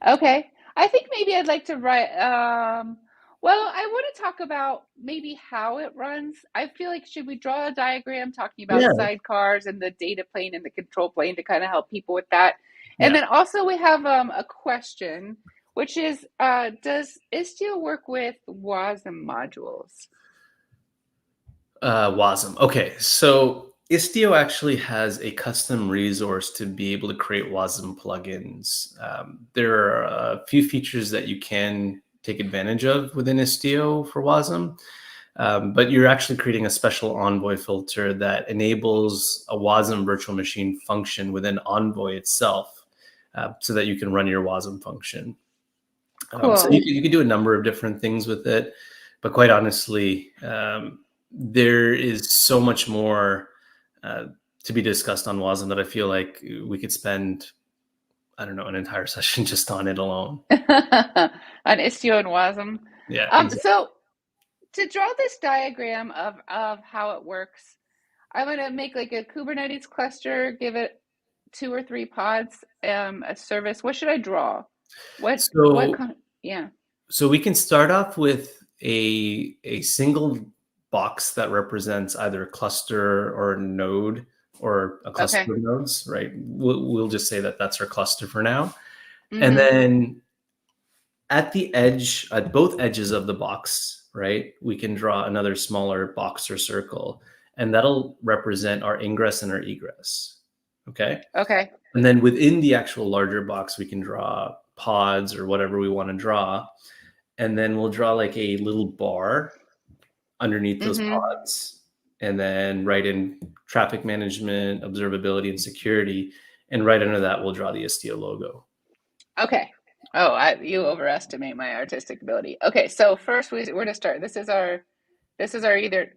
Okay. I think maybe I'd like to write, well, I want to talk about maybe how it runs. I feel like should we draw a diagram talking about Yeah, sidecars and the data plane and the control plane to kind of help people with that? And yeah. then also we have a question, which is, does Istio work with WASM modules? WASM. Okay, so Istio actually has a custom resource to be able to create WASM plugins. There are a few features that you can take advantage of within Istio for WASM, but you're actually creating a special Envoy filter that enables a WASM virtual machine function within Envoy itself, so that you can run your WASM function. So Cool. you could do a number of different things with it, but quite honestly, there is so much more uh, to be discussed on WASM that I feel like we could spend, I don't know, an entire session just on it alone. On Istio and WASM. Yeah, exactly. So to draw this diagram of how it works, I'm gonna make like a Kubernetes cluster, give it 2 or 3 pods, a service. What should I draw? What So kind? Yeah. so we can start off with a single box that represents either a cluster or a node or a cluster Okay. of nodes, right? We'll just say that that's our cluster for now. And Mm-hmm. then at the edge, at both edges of the box, right, we can draw another smaller box or circle, and that'll represent our ingress and our egress. Okay. Okay. And then within the actual larger box, we can draw pods or whatever we want to draw. And then we'll draw like a little bar underneath those Mm-hmm. pods, and then write in traffic management, observability, and security. And right under that, we'll draw the Istio logo. Okay. Oh, you overestimate my artistic ability. Okay, so first we're to start. This is our either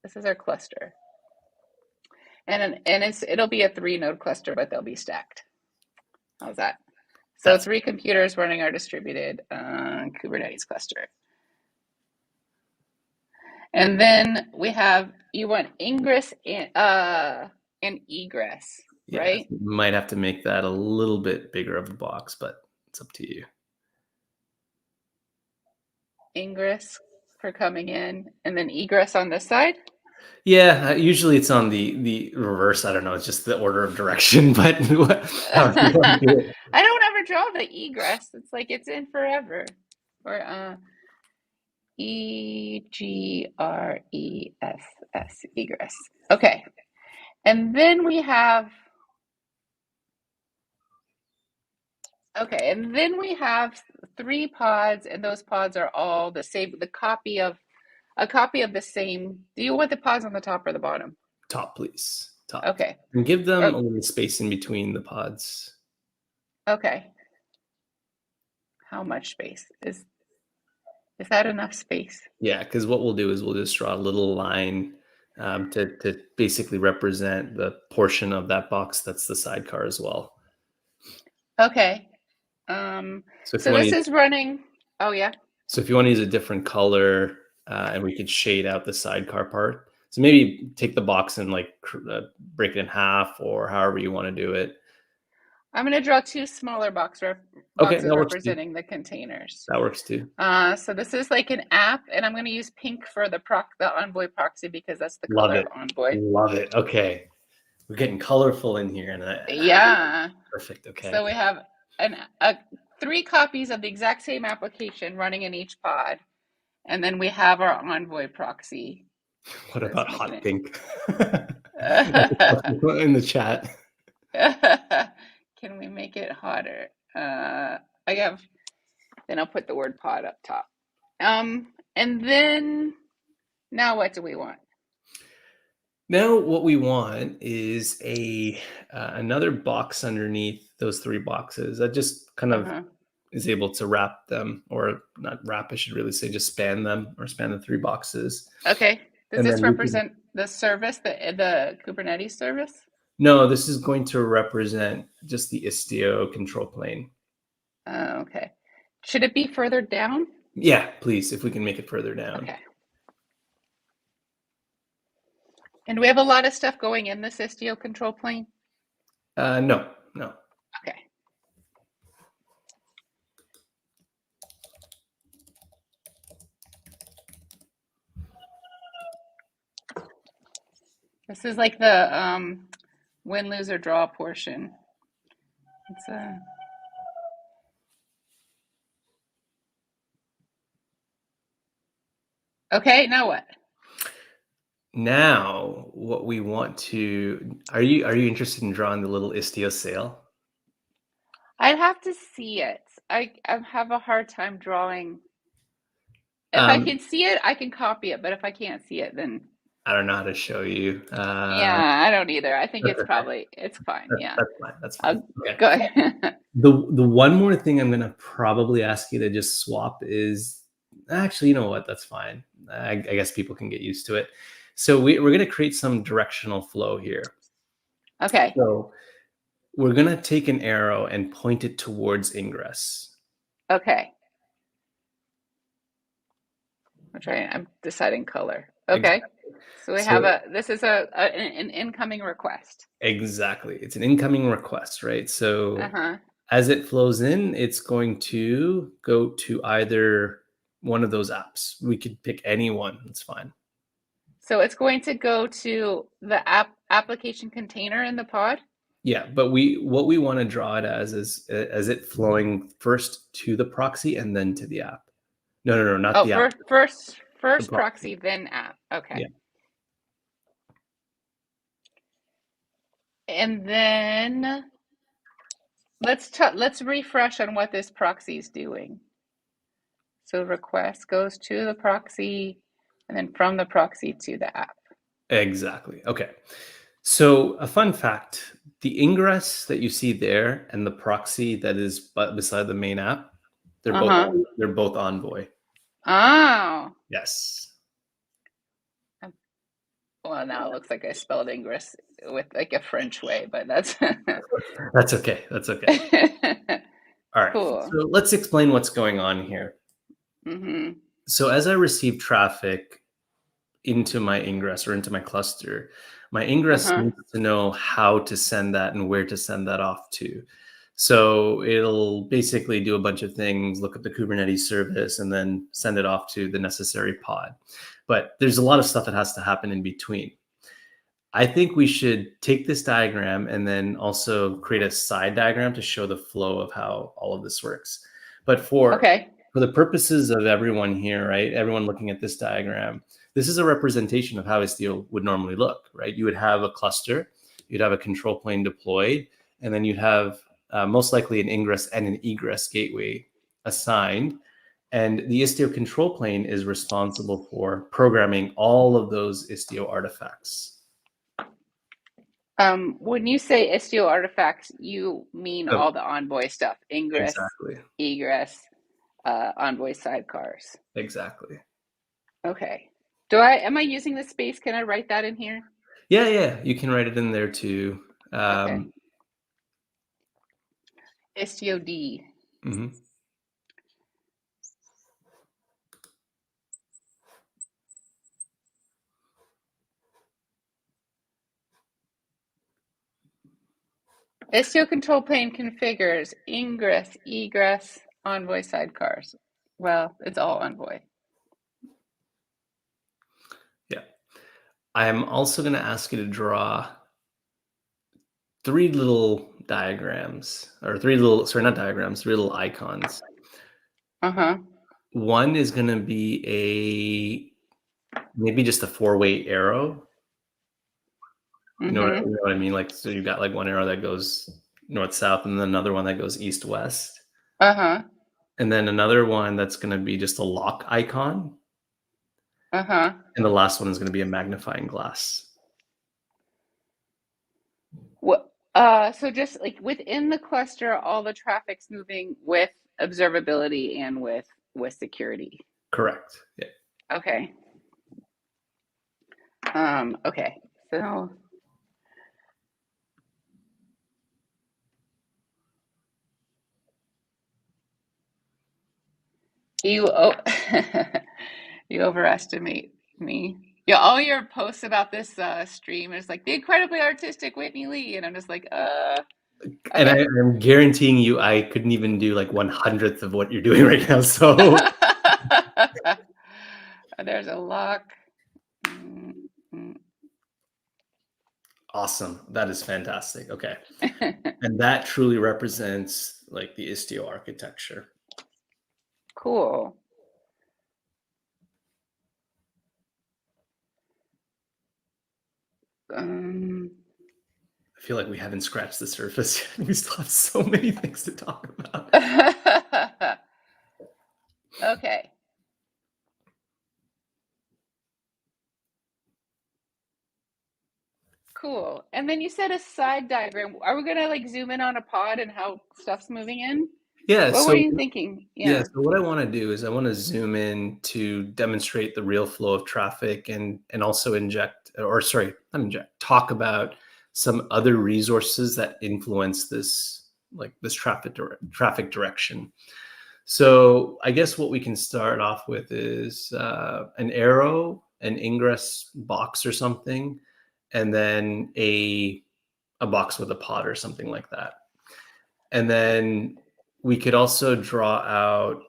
this is our cluster, and it'll be a 3 node cluster, but they'll be stacked. How's that? So That's 3 computers running our distributed Kubernetes cluster. And then we have, you want ingress and egress, Yeah, right? might have to make that a little bit bigger of a box, but it's up to you. Ingress for coming in, and then egress on this side. Yeah, usually it's on the reverse. I don't know. It's just the order of direction, but however you want to do it. I don't ever draw the egress. It's like it's in forever. Or egress, egress. Okay. And then we have Okay, and then we have 3 pods, and those pods are all the same, a copy of the same. Do you want the pods on the top or the bottom? Top, please. Top. Okay. And give them Oh, a little space in between the pods. okay. How much space? Is that enough space? Yeah, because what we'll do is we'll just draw a little line to basically represent the portion of that box that's the sidecar as well. Okay. So if you So want to this is running. Oh yeah. So if you want to use a different color, and we could shade out the sidecar part. So maybe take the box and like break it in half, or however you want to do it. I'm going to draw 2 smaller Okay, boxes that works too. representing the containers. That works too. So this is like an app, and I'm going to use pink for the Envoy proxy because that's the Love color it. of Envoy. Love it. Okay. We're getting colorful in here. Yeah. Perfect. Okay. So we have 3 copies of the exact same application running in each pod. And then we have our Envoy proxy. What Let's about make hot it pink? In the chat. Can we make it hotter? Then I'll put the word pod up top. And then now what do we want? Now what we want is another box underneath those three boxes that just kind of is able to wrap them, or not wrap, I should really say, just span them, or span the three boxes. Okay. Does And this then represent the service, the Kubernetes service? No, this is going to represent just the Istio control plane. Okay. Should it be further down? Yeah, please, if we can make it further down. Okay. And we have a lot of stuff going in this Istio control plane? No. Okay. This is like the win, lose, or draw portion. It's Okay, now what? Now, what we want to, are you interested in drawing the little Istio sail? I'd have to see it. I have a hard time drawing. If I can see it, I can copy it, but if I can't see it, then I don't know how to show you. yeah, I don't either. I think it's fine. Yeah, That's fine. Okay. Go ahead. The one more thing I'm gonna probably ask you to just swap is, actually, you know what? That's fine. I guess people can get used to it. So we're gonna create some directional flow here. Okay. So we're gonna take an arrow and point it towards ingress. Okay. I'm deciding color. Okay. Exactly. So we have this is an incoming request. Exactly. It's an incoming request, right? So as it flows in, it's going to go to either one of those apps. We could pick any one. It's fine. So it's going to go to the application container in the pod? Yeah, but what we want to draw it as is as it flowing first to the proxy and then to the app. No, not the app. First proxy, then app. Okay. Yeah. And then let's refresh on what this proxy is doing. So request goes to the proxy, and then from the proxy to the app. Exactly. Okay. So a fun fact, the ingress that you see there and the proxy that is beside the main app, they're both Envoy. Oh. Yes. Well, now it looks like I spelled ingress with like a French way, but that's That's okay. All right. Cool. So let's explain what's going on here. So as I receive traffic into my ingress or into my cluster, my ingress needs to know how to send that and where to send that off to. So it'll basically do a bunch of things, look up the Kubernetes service, and then send it off to the necessary pod. But there's a lot of stuff that has to happen in between. I think we should take this diagram and then also create a side diagram to show the flow of how all of this works. But for the purposes of everyone here, right, everyone looking at this diagram, this is a representation of how Istio would normally look, right? You would have a cluster, you'd have a control plane deployed, and then you'd have most likely an ingress and an egress gateway assigned. And the Istio control plane is responsible for programming all of those Istio artifacts. When you say Istio artifacts, you mean all the Envoy stuff, ingress, egress, Envoy sidecars. Exactly. Okay. Am I using the space? Can I write that in here? Yeah, you can write it in there too. Okay. Istio D. Istio control plane configures ingress, egress, Envoy sidecars. Well, it's all Envoy. Yeah. I am also going to ask you to draw three little diagrams, or three little icons. One is going to be maybe just a 4-way arrow. You know what I mean? Like, so you've got like one arrow that goes north-south and then another one that goes east-west. And then another one that's going to be just a lock icon. And the last one is going to be a magnifying glass. What? So just like within the cluster, all the traffic's moving with observability and with security. Correct. Yeah. Okay. Okay. So you you overestimate me. Yeah, all your posts about this stream is like the incredibly artistic Whitney Lee, and I'm just like, And okay. I'm guaranteeing you, I couldn't even do like 1/100th of what you're doing right now. So There's a lock. awesome. That is fantastic. Okay. And that truly represents like the Istio architecture. Cool. I feel like we haven't scratched the surface yet. We still have so many things to talk about. Okay. Cool. And then you said a side diagram. Are we gonna like zoom in on a pod and how stuff's moving in? Yeah. What were you thinking? Yeah. So what I want to do is I want to zoom in to demonstrate the real flow of traffic and also talk about some other resources that influence this traffic direction. So I guess what we can start off with is an arrow, an ingress box or something, and then a box with a pod or something like that. And then we could also draw out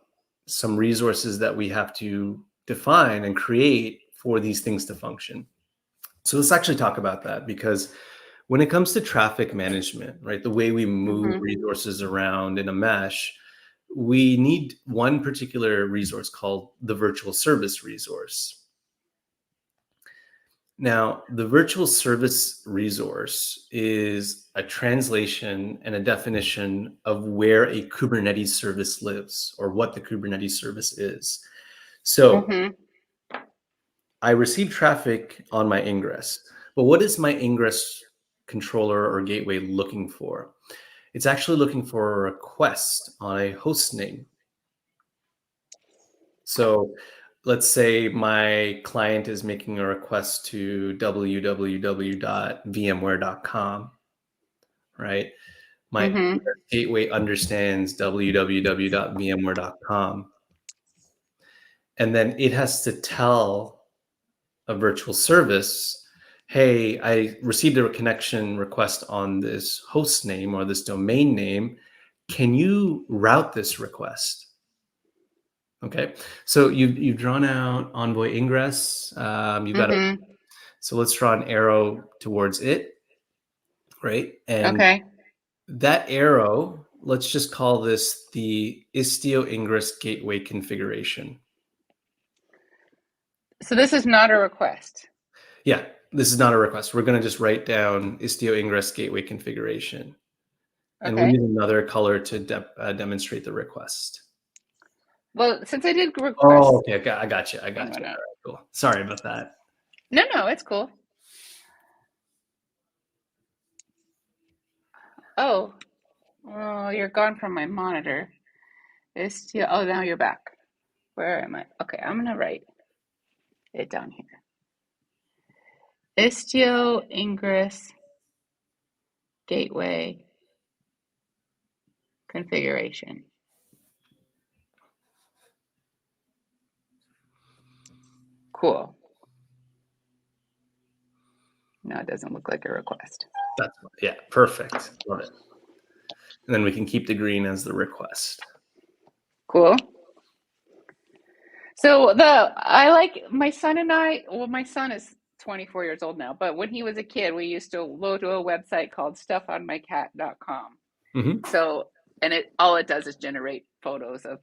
some resources that we have to define and create for these things to function. So let's actually talk about that, because when it comes to traffic management, right, the way we move resources around in a mesh, we need one particular resource called the virtual service resource. Now, the virtual service resource is a translation and a definition of where a Kubernetes service lives, or what the Kubernetes service is. So I receive traffic on my ingress, but what is my ingress controller or gateway looking for? It's actually looking for a request on a host name. So let's say my client is making a request to www.vmware.com, right? My gateway understands www.vmware.com. And then it has to tell a virtual service, hey, I received a connection request on this host name or this domain name. Can you route this request? Okay, so you've drawn out Envoy ingress. You've got so let's draw an arrow towards it, right? And that arrow, let's just call this the Istio ingress gateway configuration. So this is not a request. Yeah, this is not a request. We're going to just write down Istio ingress gateway configuration. And we'll use another color to demonstrate the request. Well, since I did request. Oh, okay. I got you. All right, cool. Sorry about that. No, it's cool. Oh, you're gone from my monitor. Istio. Oh, now you're back. Where am I? Okay, I'm gonna write it down here. Istio ingress gateway configuration. Cool. No, it doesn't look like a request. Yeah, perfect. Love it. And then we can keep the green as the request. Cool. So I like my son and I. Well, my son is 24 years old now, but when he was a kid, we used to go to a website called stuffonmycat.com. So, and all it does is generate photos of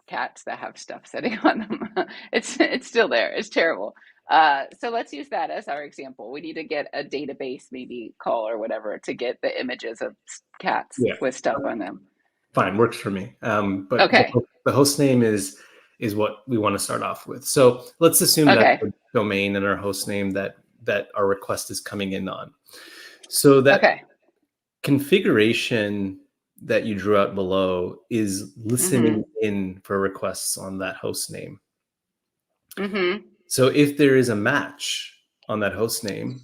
cats that have stuff sitting on them. It's still there. It's terrible. So let's use that as our example. We need to get a database, maybe call or whatever, to get the images of cats with stuff on them. Fine, works for me. But Okay. the host name is what we want to start off with. So let's assume that the domain and our host name that our request is coming in on. So that configuration that you drew out below is listening in for requests on that host name. So if there is a match on that host name,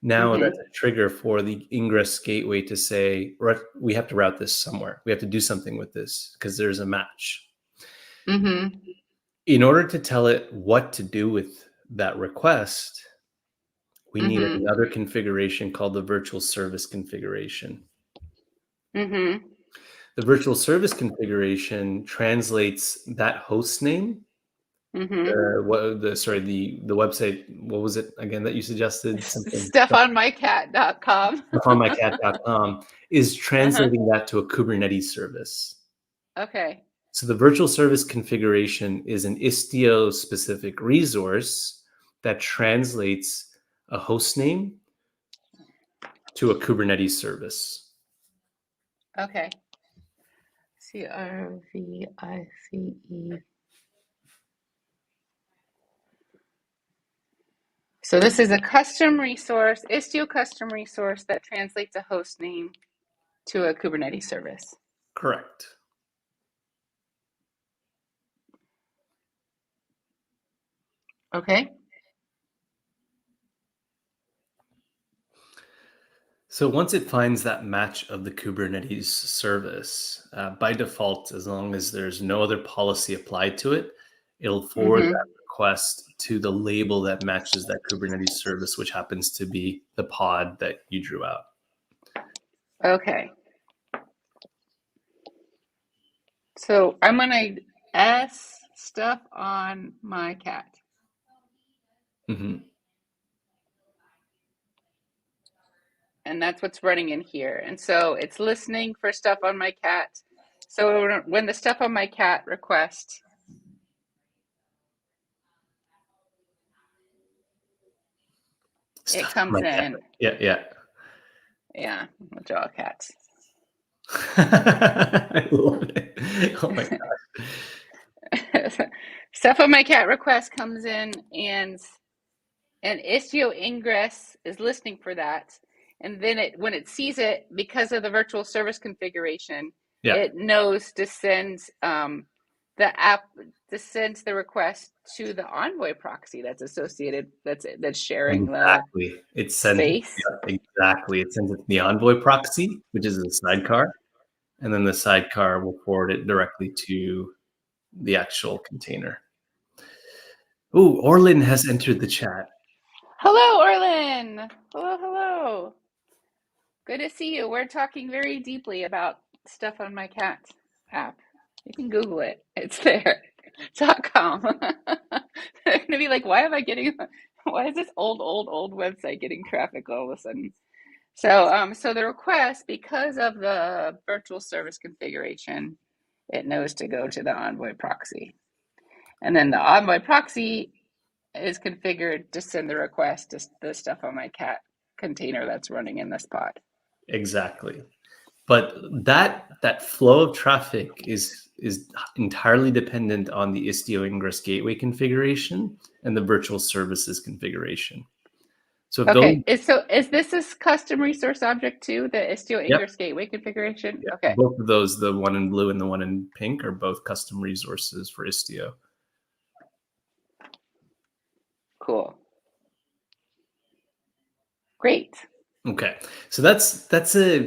now that's a trigger for the ingress gateway to say, we have to route this somewhere. We have to do something with this because there's a match. In order to tell it what to do with that request, we need another configuration called the virtual service configuration. The virtual service configuration translates that host name. The website, what was it again that you suggested? Stuffonmycat.com. Stuffonmycat.com is translating that to a Kubernetes service. Okay. So the virtual service configuration is an Istio specific resource that translates a host name to a Kubernetes service. Okay. CRVICE. So this is a custom resource, Istio custom resource that translates a host name to a Kubernetes service. Correct. Okay. So once it finds that match of the Kubernetes service, by default, as long as there's no other policy applied to it, it'll forward that request to the label that matches that Kubernetes service, which happens to be the pod that you drew out. Okay. So I'm going to S stuff on my cat. And that's what's running in here. And so it's listening for stuff on my cat. So when the stuff on my cat request it comes in. Yeah. We'll draw cats. I love it. Oh my gosh. Stuff on my cat request comes in, and Istio ingress is listening for that. And then when it sees it, because of the virtual service configuration, it knows to send the request to the Envoy proxy that's associated, that's sharing the space. Exactly. It sends it to the Envoy proxy, which is a sidecar. And then the sidecar will forward it directly to the actual container. Ooh, Orlin has entered the chat. Hello, Orlin. Hello. Good to see you. We're talking very deeply about stuff on my cat app. You can Google it. It's there. .com. They're going to be like, why is this old website getting traffic all of a sudden? So the request, because of the virtual service configuration, it knows to go to the Envoy proxy. And then the Envoy proxy is configured to send the request to the stuff on my cat container that's running in this pod. Exactly. But that flow of traffic is entirely dependent on the Istio ingress gateway configuration and the virtual services configuration. So is this a custom resource object too, the Istio ingress gateway configuration? Yep. Okay. Both of those, the one in blue and the one in pink, are both custom resources for Istio. Cool. Great. Okay, so that's a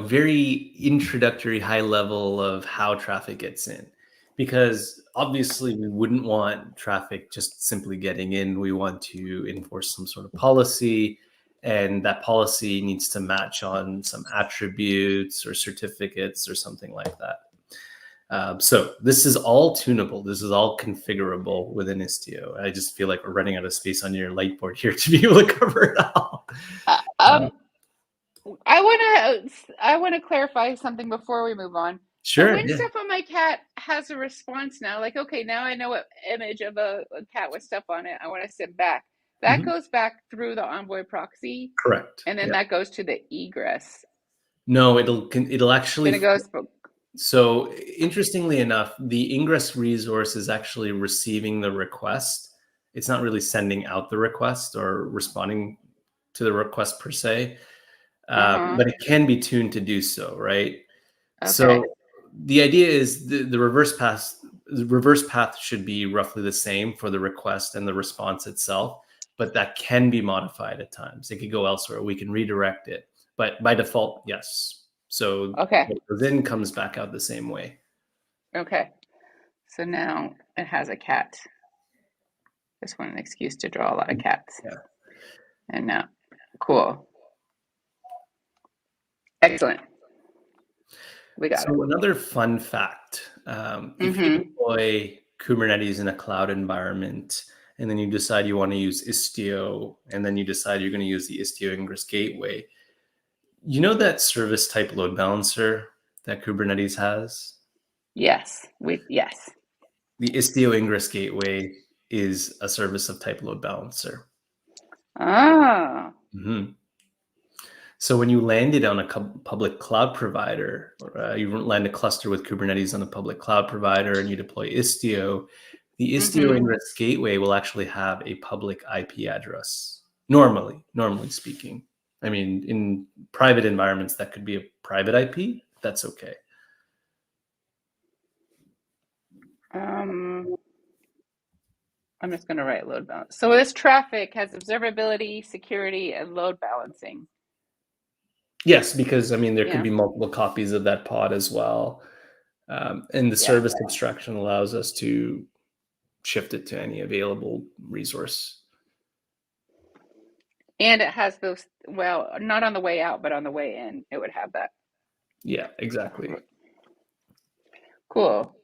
very introductory high level of how traffic gets in, because obviously we wouldn't want traffic just simply getting in. We want to enforce some sort of policy, and that policy needs to match on some attributes or certificates or something like that. So this is all tunable. This is all configurable within Istio. I just feel like we're running out of space on your light board here to be able to cover it all. I want to clarify something before we move on. But Sure. when Yeah. stuff on my cat has a response now, like, okay, now I know what image of a cat with stuff on it I want to send back. That Mhm. goes back through the Envoy proxy, Correct. and then Yeah. that goes to the egress. No, it'll actually. Then it goes. So interestingly enough, the ingress resource is actually receiving the request. It's not really sending out the request or responding to the request per se, but it can be tuned to do so, right? Okay. So the idea is the reverse path. The reverse path should be roughly the same for the request and the response itself, but that can be modified at times. It could go elsewhere. We can redirect it, but by default, yes. So Okay. what goes in comes back out the same way. Okay. So now it has a cat. Just want an excuse to draw a lot of cats. Yeah. And now, cool. Excellent. We got it. So another fun fact, if you deploy Kubernetes in a cloud environment, and then you decide you want to use Istio, and then you decide you're going to use the Istio Ingress Gateway, you know that service type load balancer that Kubernetes has? Yes. Yes. The Istio Ingress Gateway is a service of type load balancer. Ah. Mm-hmm. So when you landed on a public cloud provider, or you land a cluster with Kubernetes on a public cloud provider, and you deploy Istio, the Istio Ingress Gateway will actually have a public IP address. Normally speaking. I mean, in private environments, that could be a private IP. That's okay. I'm just going to write load balance. So this traffic has observability, security, and load balancing. Yes, because I mean, there could be multiple copies of that pod as well. And the service abstraction allows us to shift it to any available resource. And it has those, well, not on the way out, but on the way in, it would have that. Yeah, exactly. Cool.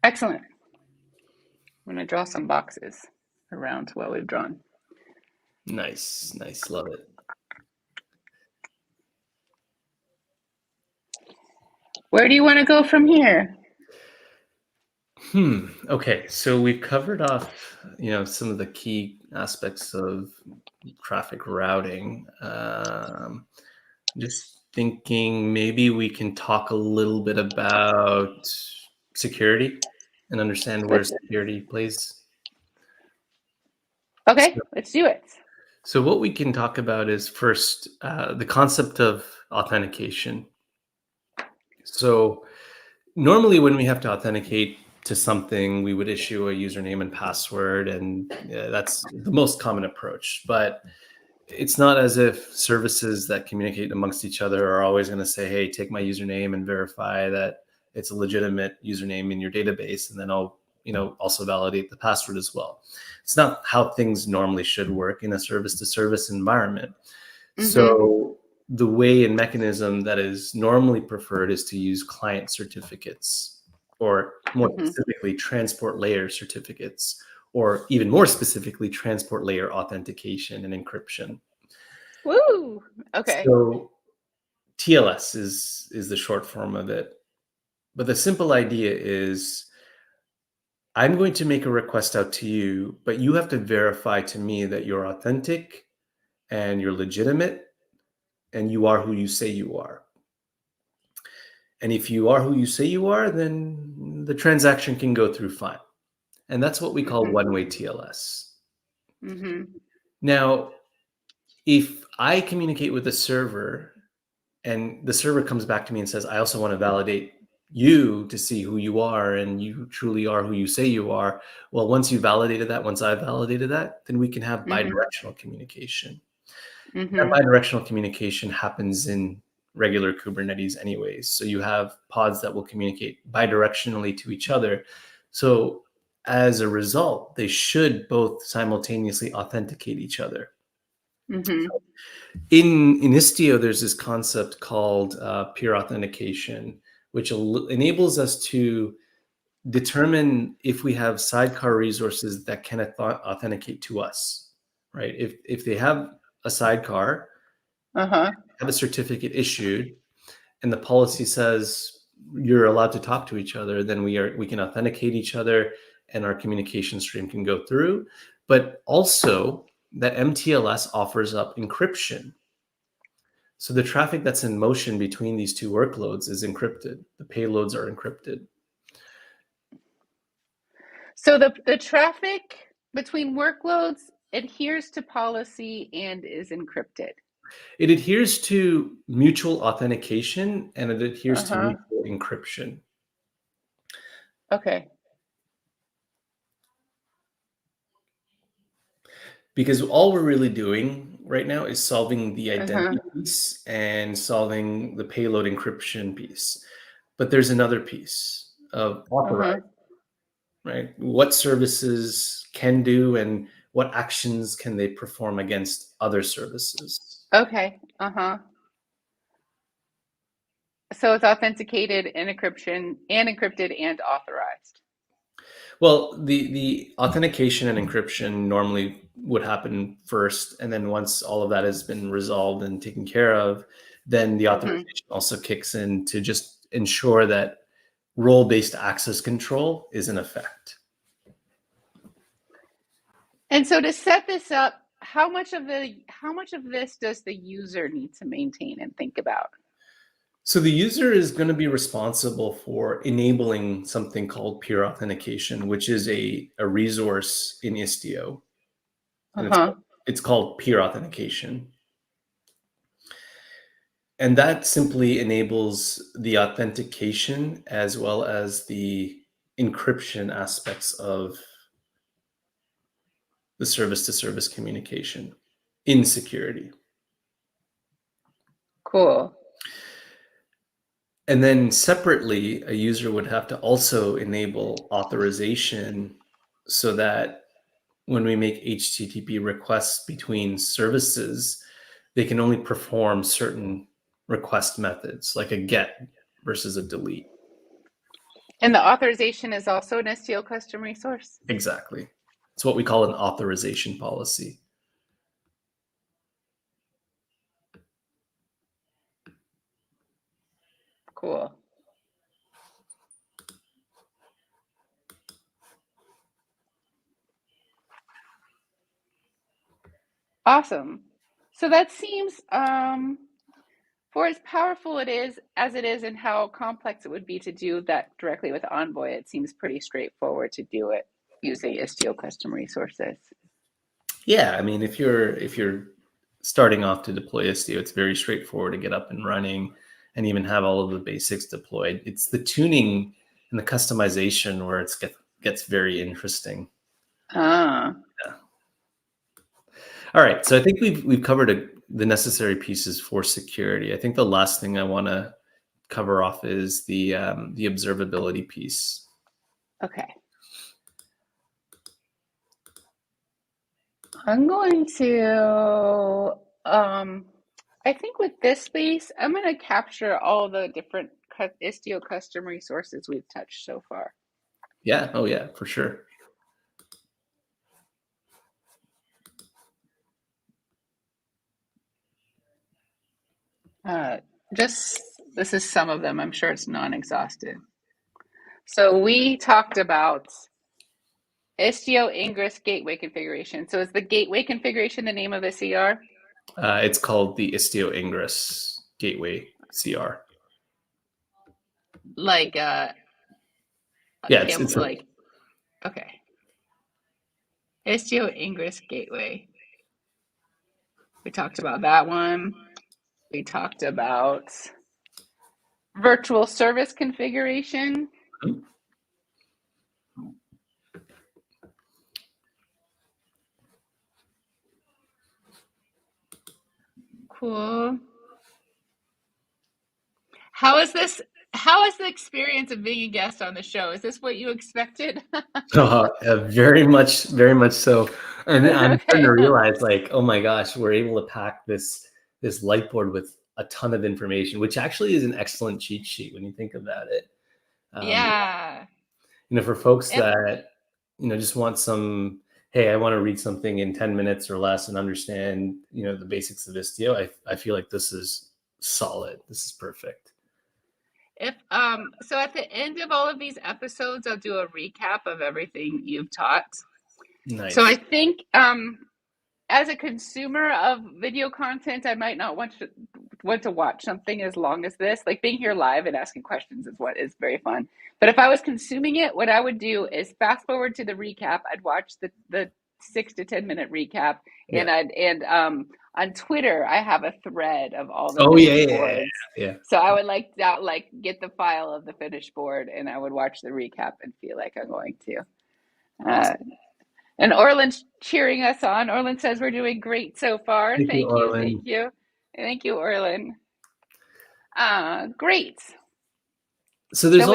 Excellent. I'm going to draw some boxes around what we've drawn. Nice. Love it. Where do you want to go from here? Okay, so we've covered off, some of the key aspects of traffic routing. Just thinking maybe we can talk a little bit about security and understand where security plays. Okay, let's do it. So what we can talk about is first the concept of authentication. So normally when we have to authenticate to something, we would issue a username and password, and that's the most common approach. But it's not as if services that communicate amongst each other are always going to say, hey, take my username and verify that it's a legitimate username in your database, and then I'll also validate the password as well. It's not how things normally should work in a service-to-service environment. So the way and mechanism that is normally preferred is to use client certificates, or more specifically, transport layer certificates, or even more specifically, transport layer authentication and encryption. Woo! Okay. So TLS is the short form of it. But the simple idea is I'm going to make a request out to you, but you have to verify to me that you're authentic and you're legitimate and you are who you say you are. And if you are who you say you are, then the transaction can go through fine. And that's what we call one-way TLS. Now, if I communicate with the server and the server comes back to me and says, I also want to validate you to see who you are and you truly are who you say you are. Well, once you validated that, once I've validated that, then we can have bidirectional communication. That bidirectional communication happens in regular Kubernetes anyways. So you have pods that will communicate bidirectionally to each other. So as a result, they should both simultaneously authenticate each other. So in Istio, there's this concept called peer authentication, which enables us to determine if we have sidecar resources that can authenticate to us, right? If they have a sidecar, Uh-huh. have a certificate issued, and the policy says you're allowed to talk to each other, then we can authenticate each other and our communication stream can go through. But also that MTLS offers up encryption. So the traffic that's in motion between these two workloads is encrypted. The payloads are encrypted. So the traffic between workloads adheres to policy and is encrypted. It adheres to mutual authentication and it adheres to mutual encryption. Okay. Because all we're really doing right now is solving the identity piece and solving the payload encryption piece. But there's another piece of authorized, right? What services can do and what actions can they perform against other services? Okay. So it's authenticated and encrypted and authorized. Well, the authentication and encryption normally would happen first, and then once all of that has been resolved and taken care of, then the authorization also kicks in to just ensure that role-based access control is in effect. And so to set this up, how much of this does the user need to maintain and think about? So the user is going to be responsible for enabling something called peer authentication, which is a resource in Istio. And it's called peer authentication. And that simply enables the authentication as well as the encryption aspects of the service-to-service communication in security. Cool. And then separately, a user would have to also enable authorization so that when we make HTTP requests between services, they can only perform certain request methods, like a GET versus a delete. And the authorization is also an Istio custom resource? Exactly. It's what we call an authorization policy. Cool. Awesome. So that seems, for as powerful as it is and how complex it would be to do that directly with Envoy, it seems pretty straightforward to do it using Istio custom resources. Yeah, I mean, if you're starting off to deploy Istio, it's very straightforward to get up and running and even have all of the basics deployed. It's the tuning and the customization where it gets very interesting. Yeah. All right, so I think we've covered the necessary pieces for security. I think the last thing I want to cover off is the observability piece. Okay. I'm going to, I think with this piece, I'm going to capture all the different Istio custom resources we've touched so far. Yeah. Oh, yeah, for sure. This is some of them. I'm sure it's non-exhaustive. So we talked about Istio Ingress gateway configuration. So is the gateway configuration the name of the CR? It's called the Istio Ingress gateway CR. Like, yeah, it's like, okay. Istio Ingress gateway. We talked about that one. We talked about virtual service configuration. Cool. How is the experience of being a guest on the show? Is this what you expected? Very much so. And I'm starting to realize, like, oh my gosh, we're able to pack this light board with a ton of information, which actually is an excellent cheat sheet when you think about it. Yeah. For folks that just want some, hey, I want to read something in 10 minutes or less and understand, the basics of Istio, I feel like this is solid. This is perfect. If so at the end of all of these episodes, I'll do a recap of everything you've taught. Nice. So I think as a consumer of video content, I might not want to watch something as long as this. Like being here live and asking questions is what is very fun. But if I was consuming it, what I would do is fast forward to the recap. I'd watch the 6 to 10 minute recap, Yeah. and on Twitter I have a thread of all the boards. Yeah. So I would like get the file of the finished board, and I would watch the recap and feel like I'm going to. Awesome. And Orland's cheering us on. Orland says we're doing great so far. Thank you, Orland. Thank you. Thank you, Orland. Great. So there's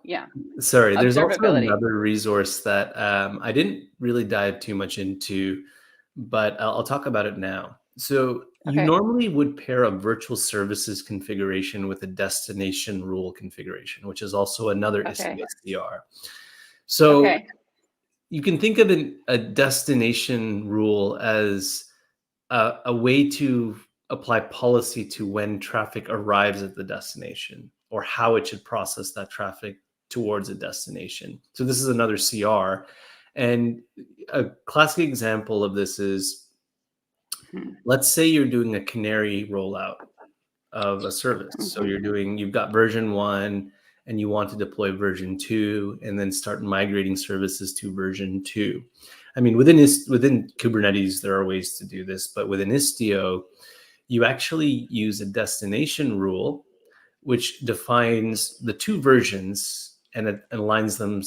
yeah. Sorry, there's also Observability. another resource that I didn't really dive too much into, but I'll talk about it now. So you Okay. normally would pair a virtual services configuration with a destination rule configuration, which is also another Okay. SDR. So Okay. you can think of a destination rule as a way to apply policy to when traffic arrives at the destination or how it should process that traffic towards a destination. So this is another CR. And a classic example of this is, let's say you're doing a canary rollout of a service. So you've got version 1 and you want to deploy version 2 and then start migrating services to version 2. I mean, within Kubernetes, there are ways to do this, but within Istio, you actually use a destination rule, which defines the two versions and it aligns them.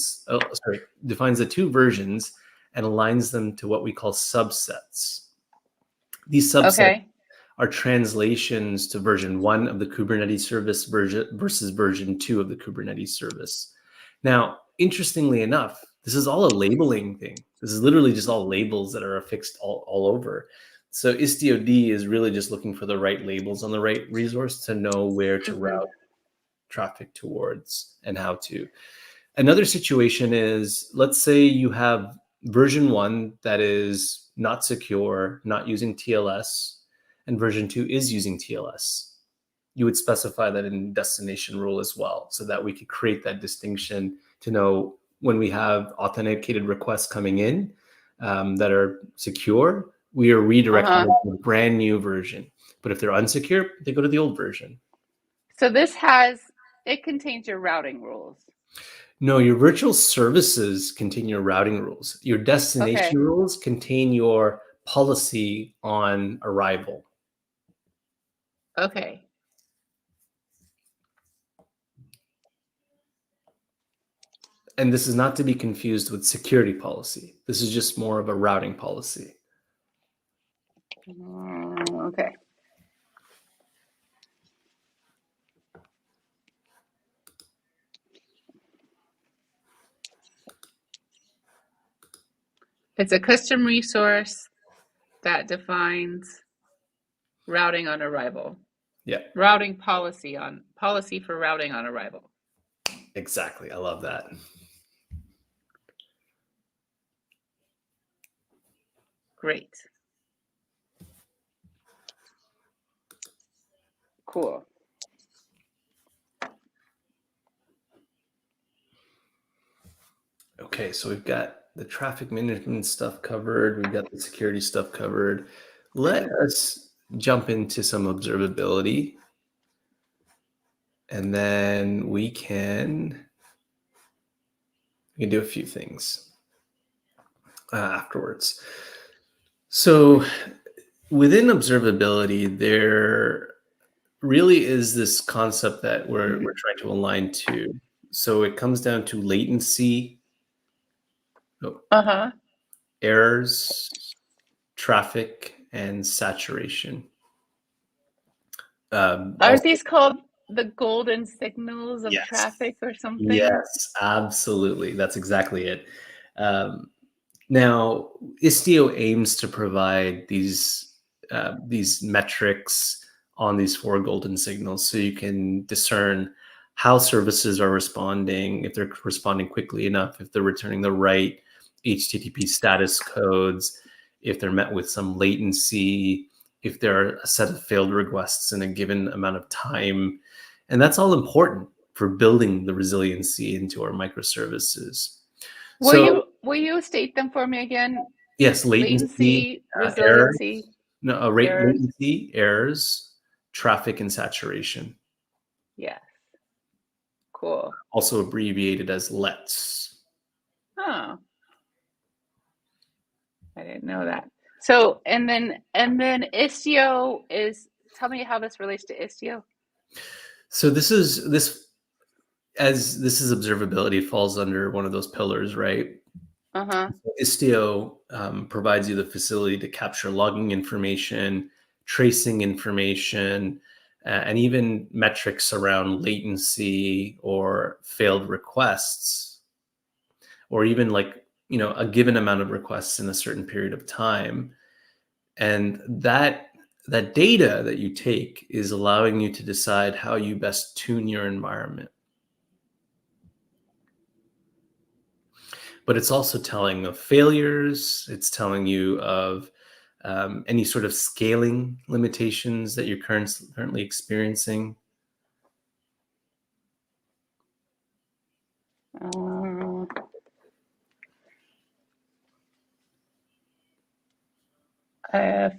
Defines the two versions and aligns them to what we call subsets. These subsets are translations to version 1 of the Kubernetes service versus version 2 of the Kubernetes service. Now, interestingly enough, this is all a labeling thing. This is literally just all labels that are affixed all over. So Istio D is really just looking for the right labels on the right resource to know where to route traffic towards and how to. Another situation is, let's say you have version 1 that is not secure, not using TLS, and version 2 is using TLS. You would specify that in destination rule as well, so that we could create that distinction to know when we have authenticated requests coming in that are secure, we are redirecting to a brand new version. But if they're unsecure, they go to the old version. So it contains your routing rules. No, your virtual services contain your routing rules. Your destination rules contain your policy on arrival. Okay. And this is not to be confused with security policy. This is just more of a routing policy. Okay. It's a custom resource that defines routing on arrival. Yeah. Routing policy for routing on arrival. Exactly. I love that. Great. Cool. Okay, so we've got the traffic management stuff covered. We've got the security stuff covered. Let us jump into some observability. And then we can do a few things afterwards. So within observability, there really is this concept that we're trying to align to. So it comes down to latency, errors, traffic, and saturation. Are these called the golden signals of traffic or something? Yes, absolutely. That's exactly it. Now, Istio aims to provide these metrics on these 4 golden signals, so you can discern how services are responding, if they're responding quickly enough, if they're returning the right HTTP status codes, if they're met with some latency, if there are a set of failed requests in a given amount of time. And that's all important for building the resiliency into our microservices. Will you state them for me again? Yes, Latency, errors, resiliency, errors. Latency, errors, traffic, and saturation. Yes. Cool. Also abbreviated as LETs. Oh. I didn't know that. So, and then Istio is, tell me how this relates to Istio. So this is observability, falls under one of those pillars, right? Istio provides you the facility to capture logging information, tracing information, and even metrics around latency or failed requests, or even like, a given amount of requests in a certain period of time. And that data that you take is allowing you to decide how you best tune your environment. But it's also telling of failures. It's telling you of any sort of scaling limitations that you're currently experiencing.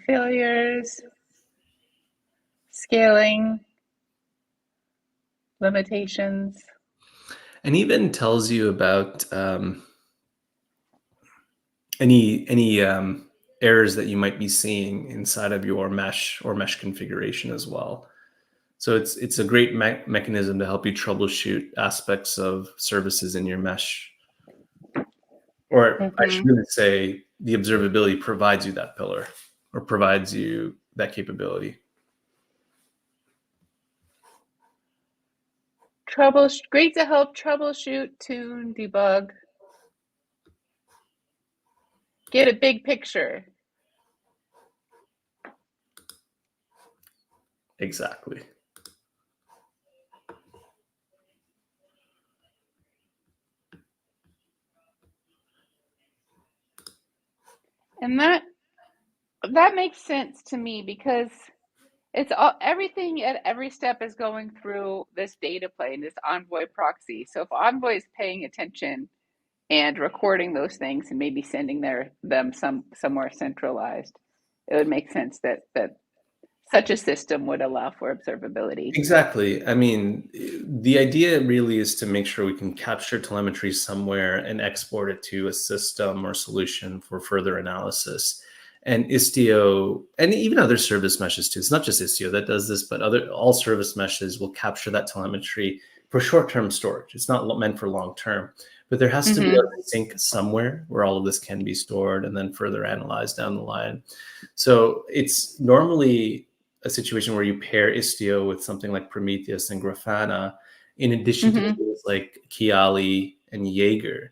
Failures, scaling, limitations. And even tells you about any errors that you might be seeing inside of your mesh or mesh configuration as well. So it's a great mechanism to help you troubleshoot aspects of services in your mesh. Or I should really say, the observability provides you that pillar, or provides you that capability. Great to help troubleshoot, tune, debug. Get a big picture. Exactly. And that makes sense to me, because it's everything at every step is going through this data plane, this Envoy proxy. So if Envoy is paying attention and recording those things and maybe sending them somewhere centralized, it would make sense that such a system would allow for observability. Exactly. I mean, the idea really is to make sure we can capture telemetry somewhere and export it to a system or solution for further analysis. And Istio, and even other service meshes too, it's not just Istio that does this, but all service meshes will capture that telemetry for short-term storage. It's not meant for long-term, but there has to be a sync somewhere where all of this can be stored and then further analyzed down the line. So it's normally a situation where you pair Istio with something like Prometheus and Grafana, in addition to tools like Kiali and Jaeger.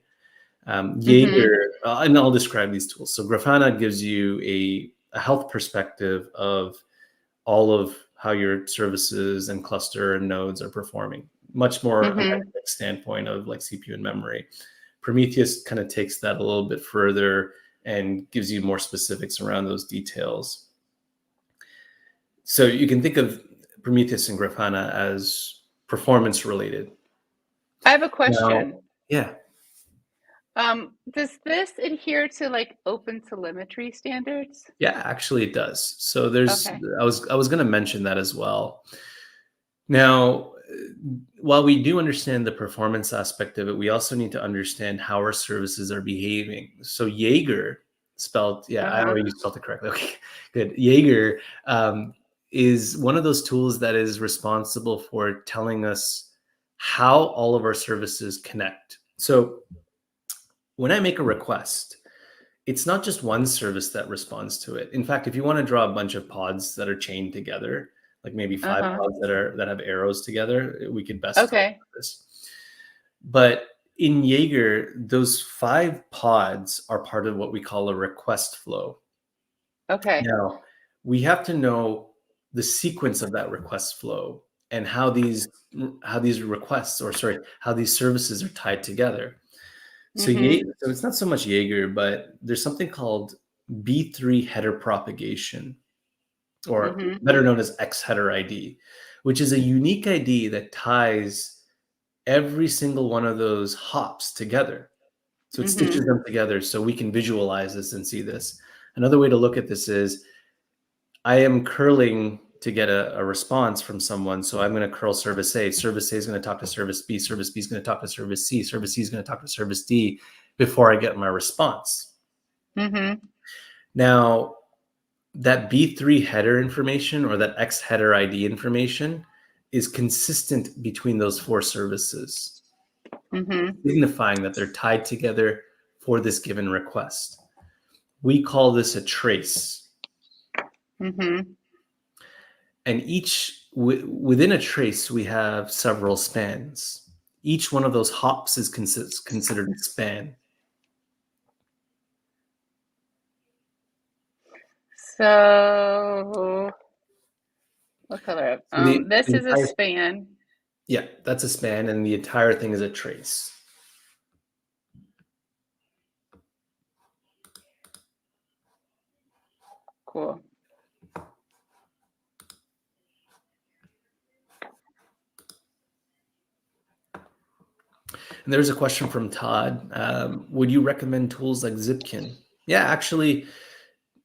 Jaeger, and I'll describe these tools. So Grafana gives you a health perspective of all of how your services and cluster and nodes are performing, much more a metric standpoint of like CPU and memory. Prometheus kind of takes that a little bit further and gives you more specifics around those details. So you can think of Prometheus and Grafana as performance related. I have a question. Now, yeah. Does this adhere to like open telemetry standards? Yeah, actually it does. So there's, I was going to mention that as well. Now, while we do understand the performance aspect of it, we also need to understand how our services are behaving. So Jaeger, spelled, I already spelled it correctly. Okay, good. Jaeger is one of those tools that is responsible for telling us how all of our services connect. So when I make a request, it's not just one service that responds to it. In fact, if you want to draw a bunch of pods that are chained together, like maybe 5 pods that have arrows together, we could best this. But in Jaeger, those 5 pods are part of what we call a request flow. Okay. Now, we have to know the sequence of that request flow and how these requests, or sorry, how these services are tied together. So, so it's not so much Jaeger, but there's something called B3 header propagation, or better known as X header ID, which is a unique ID that ties every single one of those hops together. So it stitches them together so we can visualize this and see this. Another way to look at this is I am curling to get a response from someone. So I'm going to curl service A. Service A is going to talk to service B. Service B is going to talk to service C. Service C is going to talk to service D before I get my response. Now, that B3 header information or that X header ID information is consistent between those four services, signifying that they're tied together for this given request. We call this a trace. And within a trace, we have several spans. Each one of those hops is considered a span. So, what color? This is a span. Yeah, that's a span, and the entire thing is a trace. Cool. And there's a question from Todd. Would you recommend tools like Zipkin? Yeah, actually,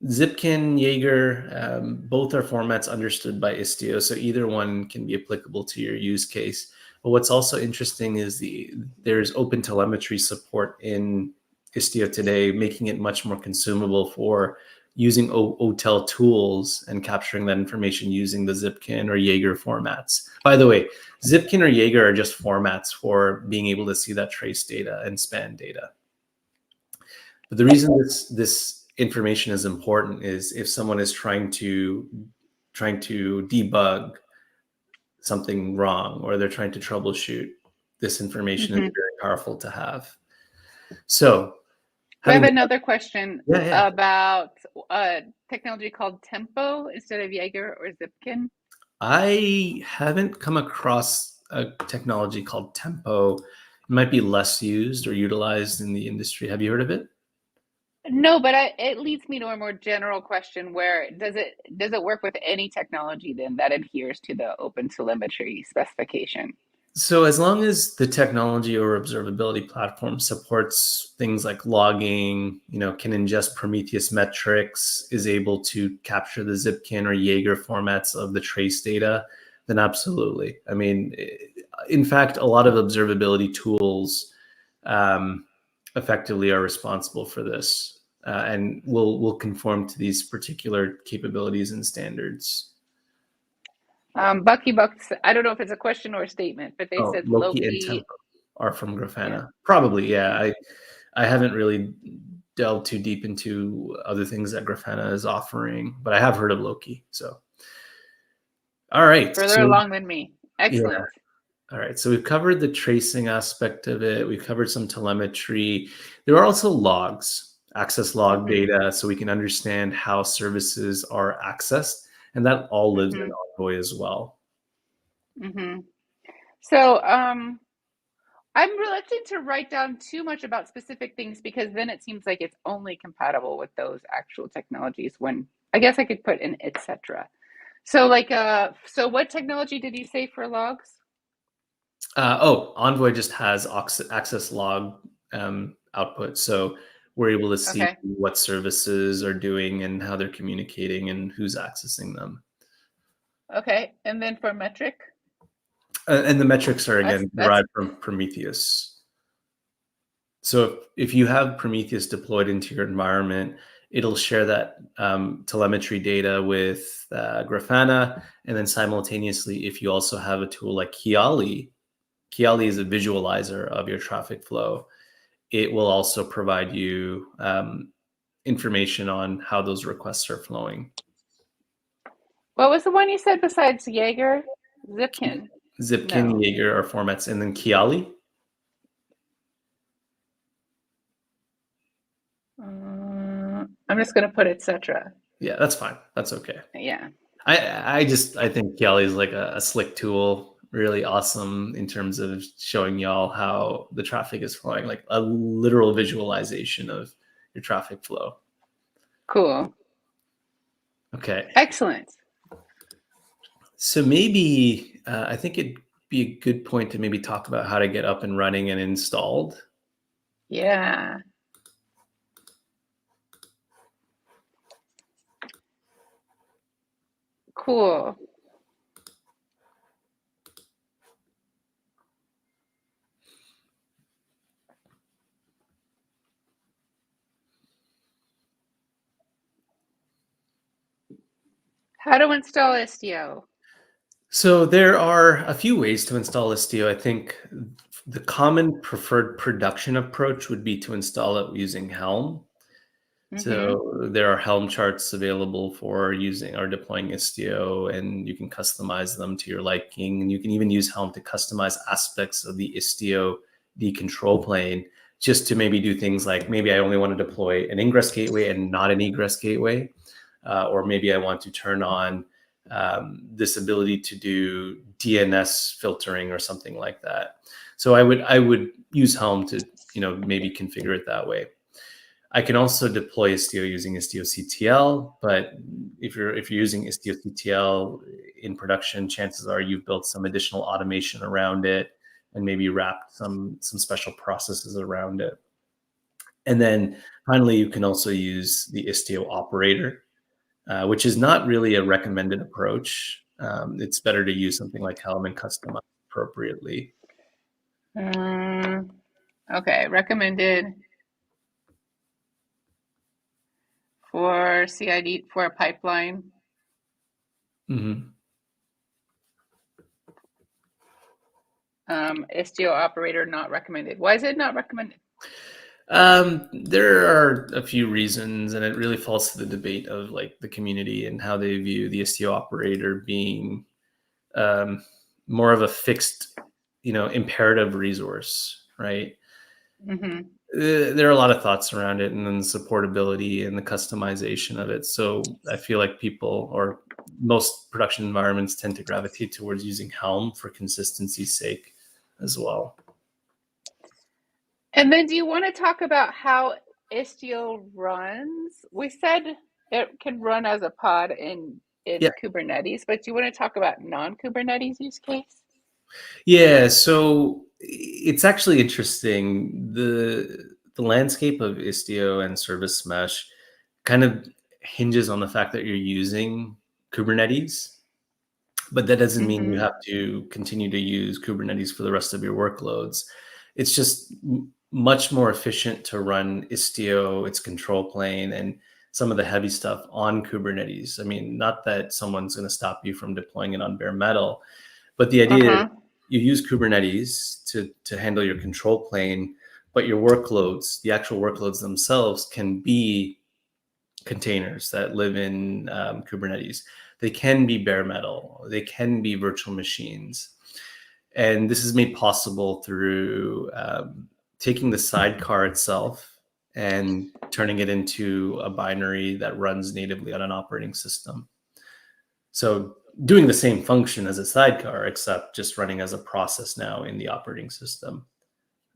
Zipkin, Jaeger, both are formats understood by Istio, so either one can be applicable to your use case. But what's also interesting is there's open telemetry support in Istio today, making it much more consumable for using OTel tools and capturing that information using the Zipkin or Jaeger formats. By the way, Zipkin or Jaeger are just formats for being able to see that trace data and span data. But the reason this information is important is if someone is trying to debug something wrong or they're trying to troubleshoot, this information is very powerful to have. So I have another question about technology called Tempo instead of Jaeger or Zipkin. I haven't come across a technology called Tempo. It might be less used or utilized in the industry. Have you heard of it? No, but it leads me to a more general question: where does it work with any technology then that adheres to the open telemetry specification? So as long as the technology or observability platform supports things like logging, can ingest Prometheus metrics, is able to capture the Zipkin or Jaeger formats of the trace data, then absolutely. I mean, in fact, a lot of observability tools effectively are responsible for this and will conform to these particular capabilities and standards. Bucky Bucks, I don't know if it's a question or a statement, but they said Loki and Tempo are from Grafana. Yeah. Probably, yeah. I haven't really delved too deep into other things that Grafana is offering, but I have heard of Loki. So, all right. Further along than me. Excellent. Yeah. All right. So we've covered the tracing aspect of it. We've covered some telemetry. There are also logs, access log data, so we can understand how services are accessed. And that all lives in Envoy as well. So I'm reluctant to write down too much about specific things because then it seems like it's only compatible with those actual technologies when I guess I could put in etc. So so what technology did you say for logs? Envoy just has access log output. So we're able to see what services are doing and how they're communicating and who's accessing them. Okay. And then for metric? And the metrics are, again, derived from Prometheus. So if you have Prometheus deployed into your environment, it'll share that telemetry data with Grafana. And then simultaneously, if you also have a tool like Kiali is a visualizer of your traffic flow. It will also provide you information on how those requests are flowing. What was the one you said besides Jaeger? Zipkin. Zipkin, Jaeger are formats, and then Kiali. I'm just going to put etc. Yeah, that's fine. That's okay. Yeah. I think Kiali is like a slick tool. really awesome in terms of showing y'all how the traffic is flowing, like a literal visualization of your traffic flow. Cool. Okay. Excellent. So maybe I think it'd be a good point to maybe talk about how to get up and running and installed. Yeah. Cool. How to install Istio? So there are a few ways to install Istio. I think the common preferred production approach would be to install it using Helm. So there are Helm charts available for using or deploying Istio, and you can customize them to your liking. And you can even use Helm to customize aspects of the Istio control plane, just to maybe do things like maybe I only want to deploy an ingress gateway and not an egress gateway, or maybe I want to turn on this ability to do DNS filtering or something like that. So I would use Helm to maybe configure it that way. I can also deploy Istio using Istio-CTL, but if you're using Istio-CTL in production, chances are you've built some additional automation around it and maybe wrapped some special processes around it. And then finally, you can also use the Istio operator, which is not really a recommended approach. It's better to use something like Helm and customize appropriately. Okay, recommended for CID for a pipeline. Istio operator not recommended. Why is it not recommended? There are a few reasons, and it really falls to the debate of like the community and how they view the Istio operator being more of a fixed, imperative resource, right? There are a lot of thoughts around it, and then the supportability and the customization of it. So I feel like people, or most production environments, tend to gravitate towards using Helm for consistency's sake as well. And then do you want to talk about how Istio runs? We said it can run as a pod in Kubernetes, but do you want to talk about non-Kubernetes use case? Yeah, so it's actually interesting. The landscape of Istio and Service Mesh kind of hinges on the fact that you're using Kubernetes, but that doesn't mean you have to continue to use Kubernetes for the rest of your workloads. It's just much more efficient to run Istio, its control plane, and some of the heavy stuff on Kubernetes. I mean, not that someone's going to stop you from deploying it on bare metal, but the idea is you use Kubernetes to handle your control plane, but your workloads, the actual workloads themselves, can be containers that live in Kubernetes. They can be bare metal. They can be virtual machines. And this is made possible through taking the sidecar itself and turning it into a binary that runs natively on an operating system. So doing the same function as a sidecar, except just running as a process now in the operating system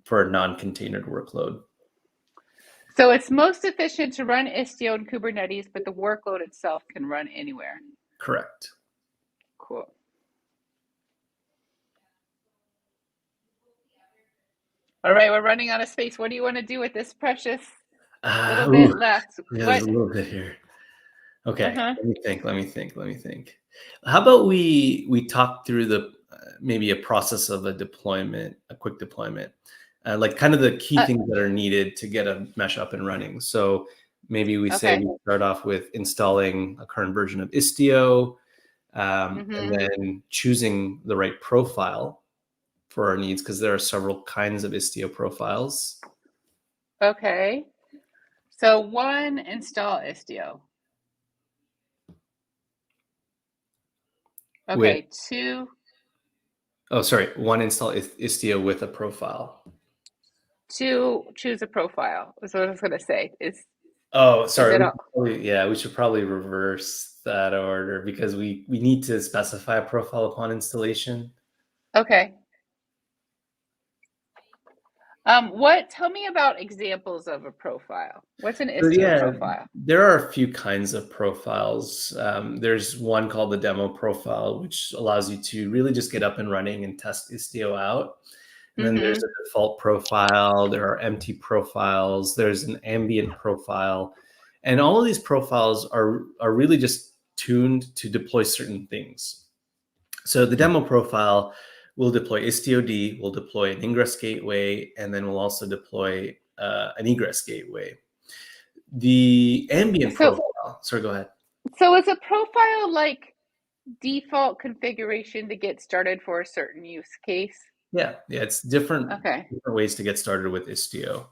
for a non-containered workload. So it's most efficient to run Istio in Kubernetes, but the workload itself can run anywhere. Correct. Cool. All right, we're running out of space. What do you want to do with this precious little bit left? Yeah, there's a little bit here. Okay, let me think. How about we talk through the maybe a process of a deployment, a quick deployment, like kind of the key things that are needed to get a mesh up and running. So maybe we say we start off with installing a current version of Istio, and then choosing the right profile for our needs, because there are several kinds of Istio profiles. Okay. So 1, install Istio. Okay, 2. Oh, sorry. 1, install Istio with a profile. 2, choose a profile. That's what I was going to say. Oh, sorry. We should probably reverse that order, because we need to specify a profile upon installation. Okay. Tell me about examples of a profile. What's an So Istio profile? there are a few kinds of profiles. There's one called the demo profile, which allows you to really just get up and running and test Istio out. And then there's a default profile, there are empty profiles, there's an ambient profile. And all of these profiles are really just tuned to deploy certain things. So the demo profile will deploy Istio-D, will deploy an ingress gateway, and then we'll also deploy an egress gateway. The ambient profile, sorry, go ahead. So is a profile like default configuration to get started for a certain use case? Yeah, it's different Okay. ways to get started with Istio.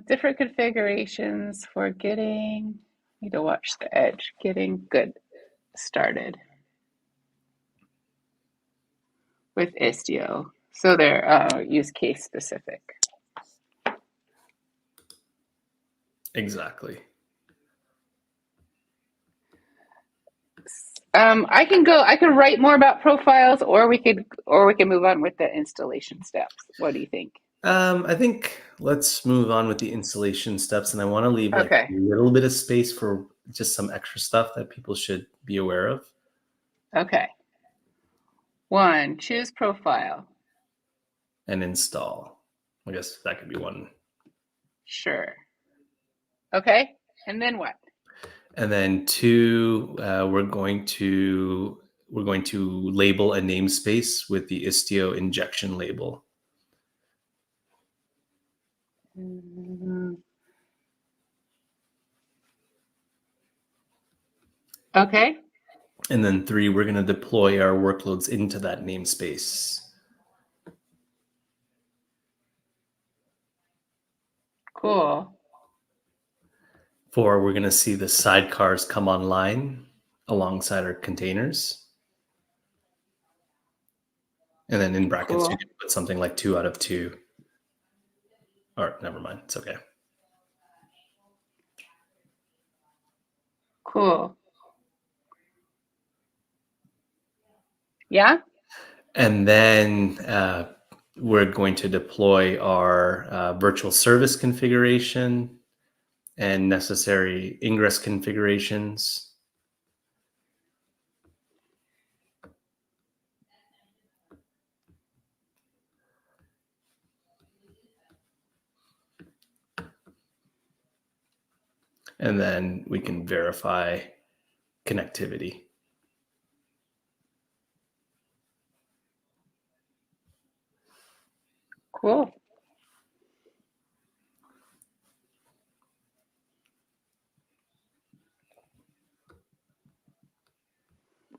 Different configurations for getting, need to watch the edge, getting good started with Istio. So they're use case specific. Exactly. I can write more about profiles, or we can move on with the installation steps. What do you think? I think let's move on with the installation steps, and I want to leave like a little bit of space for just some extra stuff that people should be aware of. Okay. 1, choose profile. And install. I guess that could be one. Sure. Okay. And then what? And then 2, we're going to label a namespace with the Istio injection label. Okay. And then 3, we're going to deploy our workloads into that namespace. Cool. 4, we're going to see the sidecars come online alongside our containers. And then in brackets, you can put something like 2 out of 2. Or never mind, it's okay. Cool. Yeah. And then we're going to deploy our virtual service configuration and necessary ingress configurations. And then we can verify connectivity. Cool.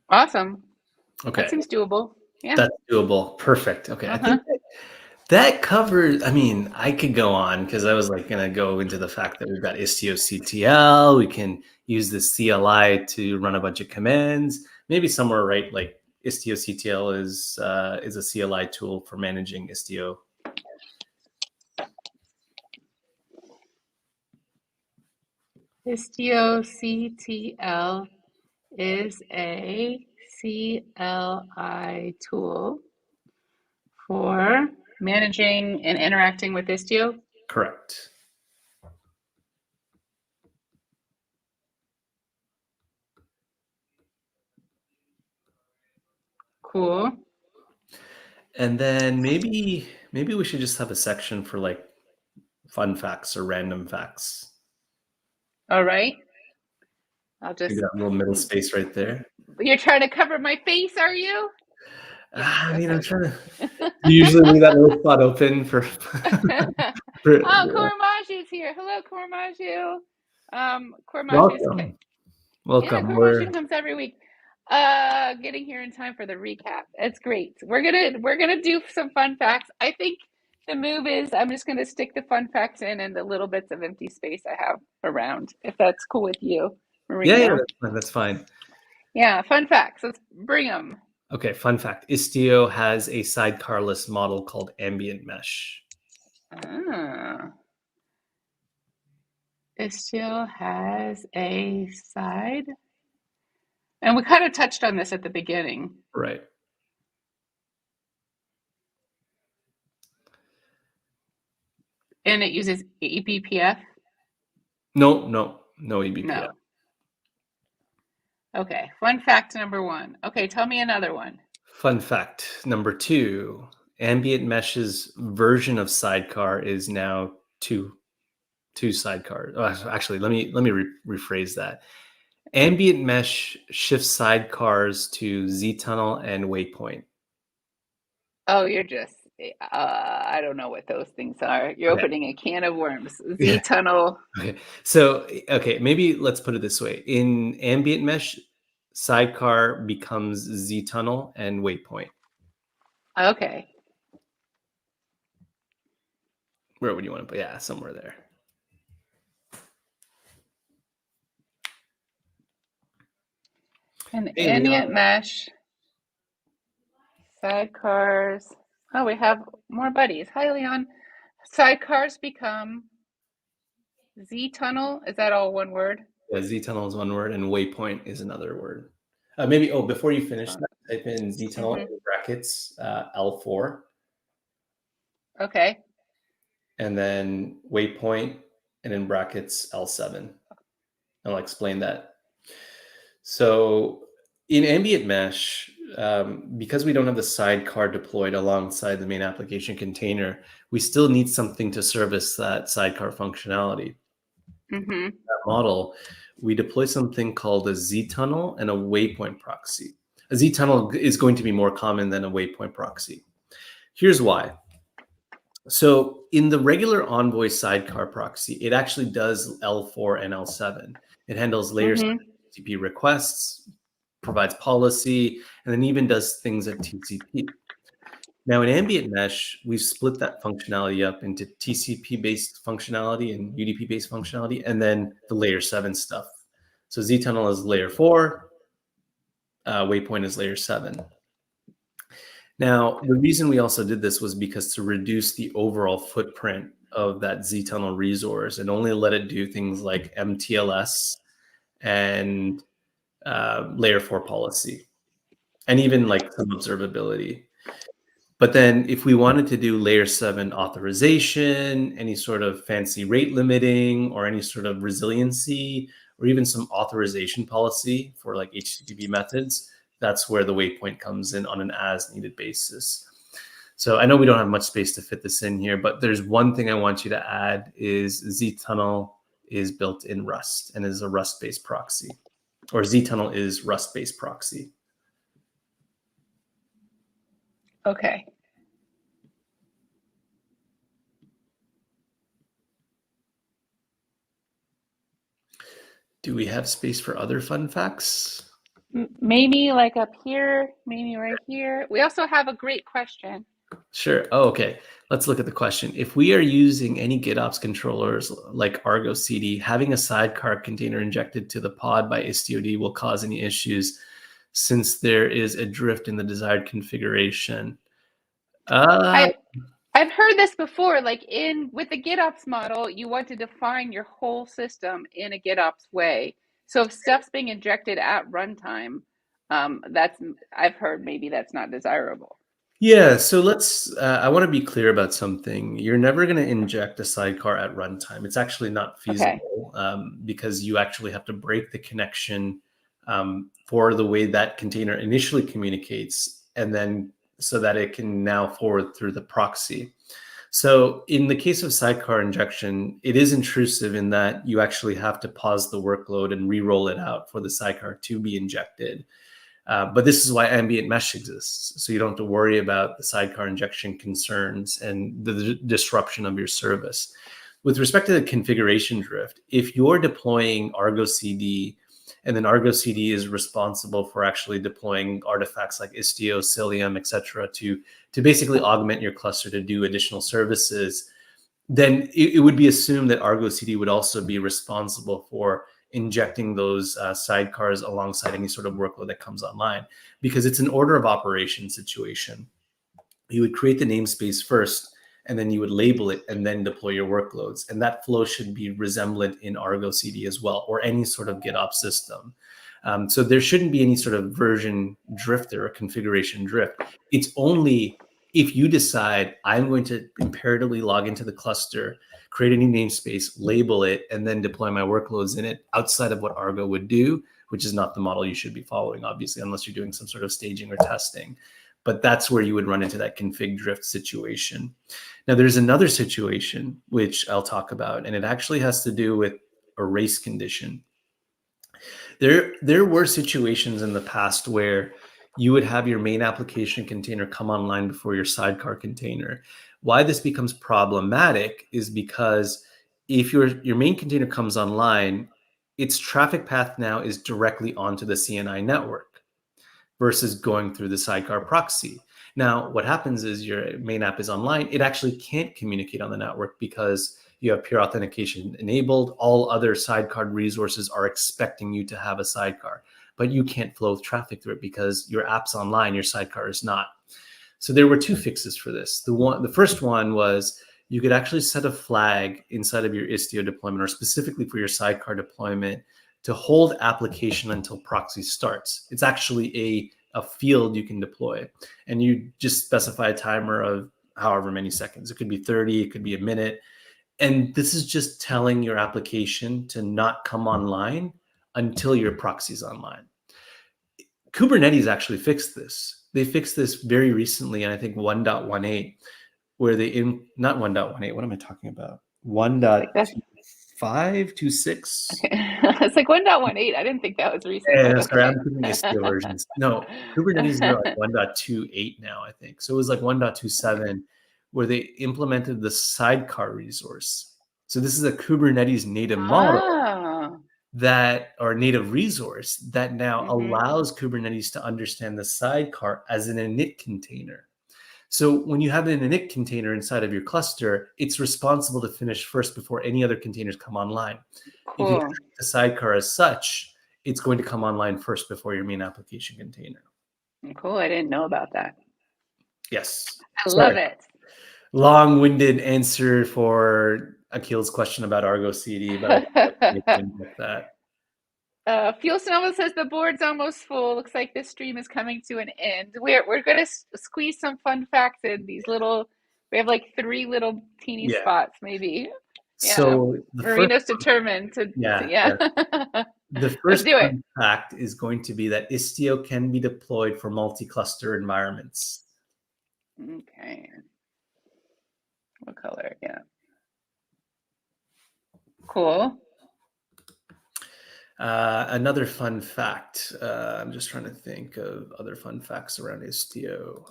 Awesome. Okay. That seems doable. Yeah. That's doable. Perfect. Okay. I think that covers, I mean, I could go on because I was like going to go into the fact that we've got Istio CTL. We can use the CLI to run a bunch of commands. Maybe somewhere, right? Like Istio CTL is a CLI tool for managing Istio. Istio CTL is a CLI tool for managing and interacting with Istio? Correct. Cool. And then maybe we should just have a section for like fun facts or random facts. All right. I'll just Maybe that little middle space right there. You're trying to cover my face, are you? I mean, I'm trying to. You usually leave that little spot open for. Kourmaju's here. Hello, Kourmaju. Kourmaju's Welcome. Yeah, Kourmaju comes every week. Getting here in time for the recap. It's great. We're gonna do some fun facts. I think the move is I'm just gonna stick the fun facts in and the little bits of empty space I have around, if that's cool with you, Marino. Yeah, that's fine. Yeah, fun facts. Let's bring them. Okay, fun fact. Istio has a sidecarless model called ambient mesh. Istio has a side. And we kind of touched on this at the beginning. Right. And it uses eBPF? No eBPF. No. Okay, fun fact number 1. Okay, tell me another one. Fun fact number 2, Ambient Mesh's version of sidecar is now two sidecars. Oh, actually, let me rephrase that. Ambient Mesh shifts sidecars to zTunnel and Waypoint. Oh, you're just, I don't know what those things are. You're opening a can of worms. zTunnel. Okay. So, maybe let's put it this way. In Ambient Mesh, sidecar becomes zTunnel and Waypoint. Okay. Where would you want to put? Yeah, somewhere there. And Ambient Mesh, sidecars. Oh, we have more buddies. Hi, Leon. Sidecars become zTunnel. Is that all one word? Yeah, zTunnel is one word, and Waypoint is another word. Maybe, before you finish that, type in zTunnel in brackets L4. Okay. And then Waypoint, and in brackets L7. I'll explain that. So in Ambient Mesh, because we don't have the sidecar deployed alongside the main application container, we still need something to service that sidecar functionality. That model, we deploy something called a zTunnel and a Waypoint proxy. A zTunnel is going to be more common than a Waypoint proxy. Here's why. So in the regular Envoy sidecar proxy, it actually does L4 and L7. It handles layers of TCP requests, provides policy, and then even does things at TCP. Now in Ambient Mesh, we've split that functionality up into TCP-based functionality and UDP-based functionality, and then the layer 7 stuff. So zTunnel is layer 4, Waypoint is layer 7. Now, the reason we also did this was because to reduce the overall footprint of that zTunnel resource and only let it do things like MTLS and layer 4 policy, and even like some observability. But then if we wanted to do layer 7 authorization, any sort of fancy rate limiting, or any sort of resiliency, or even some authorization policy for like HTTP methods, that's where the Waypoint comes in on an as-needed basis. So I know we don't have much space to fit this in here, but there's one thing I want you to add is zTunnel is built in Rust and is a Rust-based proxy, or zTunnel is Rust-based proxy. Okay. Do we have space for other fun facts? Maybe like up here, maybe right here. We also have a great question. Sure. Oh, okay. Let's look at the question. If we are using any GitOps controllers like Argo CD, having a sidecar container injected to the pod by Istio will cause any issues since there is a drift in the desired configuration. I've heard this before, like with the GitOps model, you want to define your whole system in a GitOps way. So if stuff's being injected at runtime, I've heard maybe that's not desirable. Yeah, so I want to be clear about something. You're never going to inject a sidecar at runtime. It's actually not feasible because you actually have to break the connection for the way that container initially communicates, and then so that it can now forward through the proxy. So in the case of sidecar injection, it is intrusive in that you actually have to pause the workload and re-roll it out for the sidecar to be injected. But this is why Ambient Mesh exists. So you don't have to worry about the sidecar injection concerns and the disruption of your service. With respect to the configuration drift, if you're deploying Argo CD, and then Argo CD is responsible for actually deploying artifacts like Istio, Cilium, et cetera, to basically augment your cluster to do additional services, then it would be assumed that Argo CD would also be responsible for injecting those sidecars alongside any sort of workload that comes online, because it's an order of operation situation. You would create the namespace first, and then you would label it and then deploy your workloads. And that flow should be resemblant in Argo CD as well, or any sort of GitOps system. So there shouldn't be any sort of version drift or configuration drift. It's only if you decide I'm going to imperatively log into the cluster, create a new namespace, label it, and then deploy my workloads in it outside of what Argo would do, which is not the model you should be following, obviously, unless you're doing some sort of staging or testing. But that's where you would run into that config drift situation. Now, there's another situation, which I'll talk about, and it actually has to do with a race condition. There were situations in the past where you would have your main application container come online before your sidecar container. Why this becomes problematic is because if your main container comes online, its traffic path now is directly onto the CNI network versus going through the sidecar proxy. Now, what happens is your main app is online. It actually can't communicate on the network because you have peer authentication enabled. All other sidecar resources are expecting you to have a sidecar, but you can't flow traffic through it because your app's online, your sidecar is not. So there were two fixes for this. The first one was you could actually set a flag inside of your Istio deployment, or specifically for your sidecar deployment, to hold application until proxy starts. It's actually a field you can deploy, and you just specify a timer of however many seconds. It could be 30, it could be a minute. And this is just telling your application to not come online until your proxy's online. Kubernetes actually fixed this. They fixed this very recently, and I think 1.18, where not 1.18, what am I talking about? 1.2526? It's like 1.18. I didn't think that was recent. Yeah, sorry, I'm thinking Istio versions. No, Kubernetes is like 1.28 now, I think. So it was like 1.27, where they implemented the sidecar resource. So this is a Kubernetes native model or native resource that now allows Kubernetes to understand the sidecar as an init container. So when you have an init container inside of your cluster, it's responsible to finish first before any other containers come online. Cool. If you treat the sidecar as such, it's going to come online first before your main application container. Cool. I didn't know about that. Yes. I love it. Long-winded answer for Akhil's question about Argo CD, but I didn't get that. Fuel Sonoma says the board's almost full. Looks like this stream is coming to an end. We're going to squeeze some fun facts in these little. We have like 3 little teeny spots, maybe. Yeah. So Marino's determined to. The first fun fact is going to be that Istio can be deployed for multi-cluster environments. Okay. What color? Yeah. Cool. Another fun fact. I'm just trying to think of other fun facts around Istio.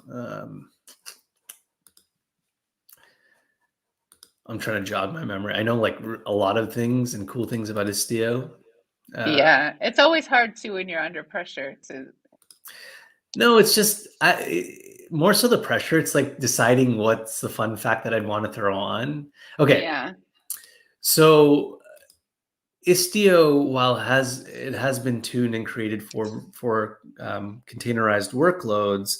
I'm trying to jog my memory. I know like a lot of things and cool things about Istio. Yeah, it's always hard too when you're under pressure to. No, it's just more so the pressure. It's like deciding what's the fun fact that I'd want to throw on. Okay. Yeah. So Istio, while it has been tuned and created for containerized workloads,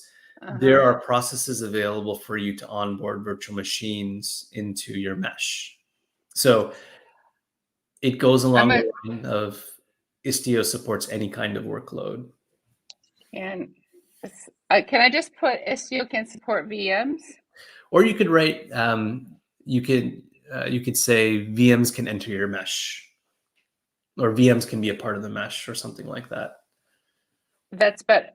there are processes available for you to onboard virtual machines into your mesh. So it goes along the line of Istio supports any kind of workload. And can I just put Istio can support VMs? Or you could write, you could say VMs can enter your mesh, or VMs can be a part of the mesh, or something like that. It's better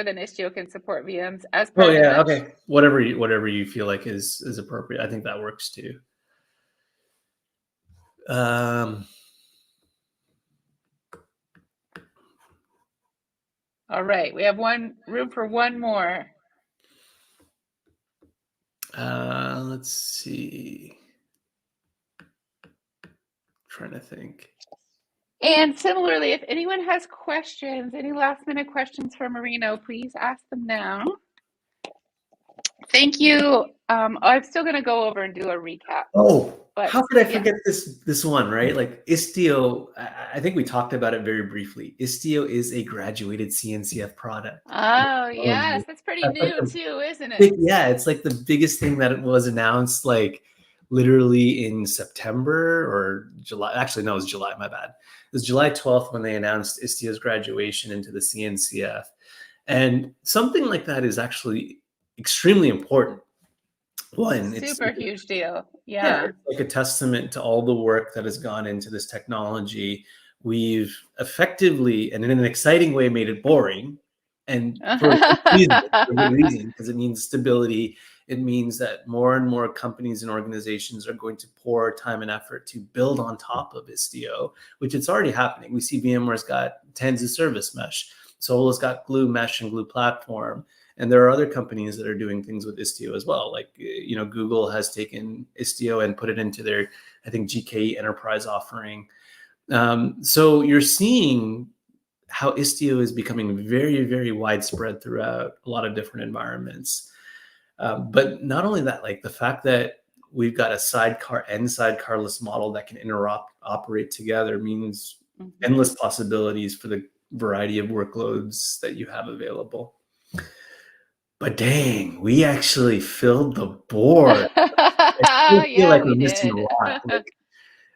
than Istio can support VMs as part of the mesh. Okay. Whatever you feel like is appropriate. I think that works too. All right, we have room for one more. Let's see. Trying to think. And similarly, if anyone has questions, any last minute questions for Marino, please ask them now. Thank you. I'm still going to go over and do a recap. Oh, But how could I yeah. forget this one, right? Like Istio, I think we talked about it very briefly. Istio is a graduated CNCF product. Oh, Technology. yes. That's pretty That's like new the too, isn't it? yeah, it's like the biggest thing that was announced like literally in September or July. Actually, no, it was July, my bad. It was July 12th when they announced Istio's graduation into the CNCF. And something like that is actually extremely important. One, it's Super huge deal. yeah, Yeah. it's like a testament to all the work that has gone into this technology. We've effectively and in an exciting way made it boring, and for a good reason, because it means stability. It means that more and more companies and organizations are going to pour time and effort to build on top of Istio, which it's already happening. We see VMware's got Istio Service Mesh, Solo's got Glue Mesh and Glue Platform. And there are other companies that are doing things with Istio as well. Like, Google has taken Istio and put it into their, I think, GKE enterprise offering. So you're seeing how Istio is becoming very, very widespread throughout a lot of different environments. But not only that, like the fact that we've got a sidecar and sidecarless model that can operate together means endless possibilities for the variety of workloads that you have available. But dang, we actually filled the board. I still feel Yeah, like we we're missing a did. lot. Like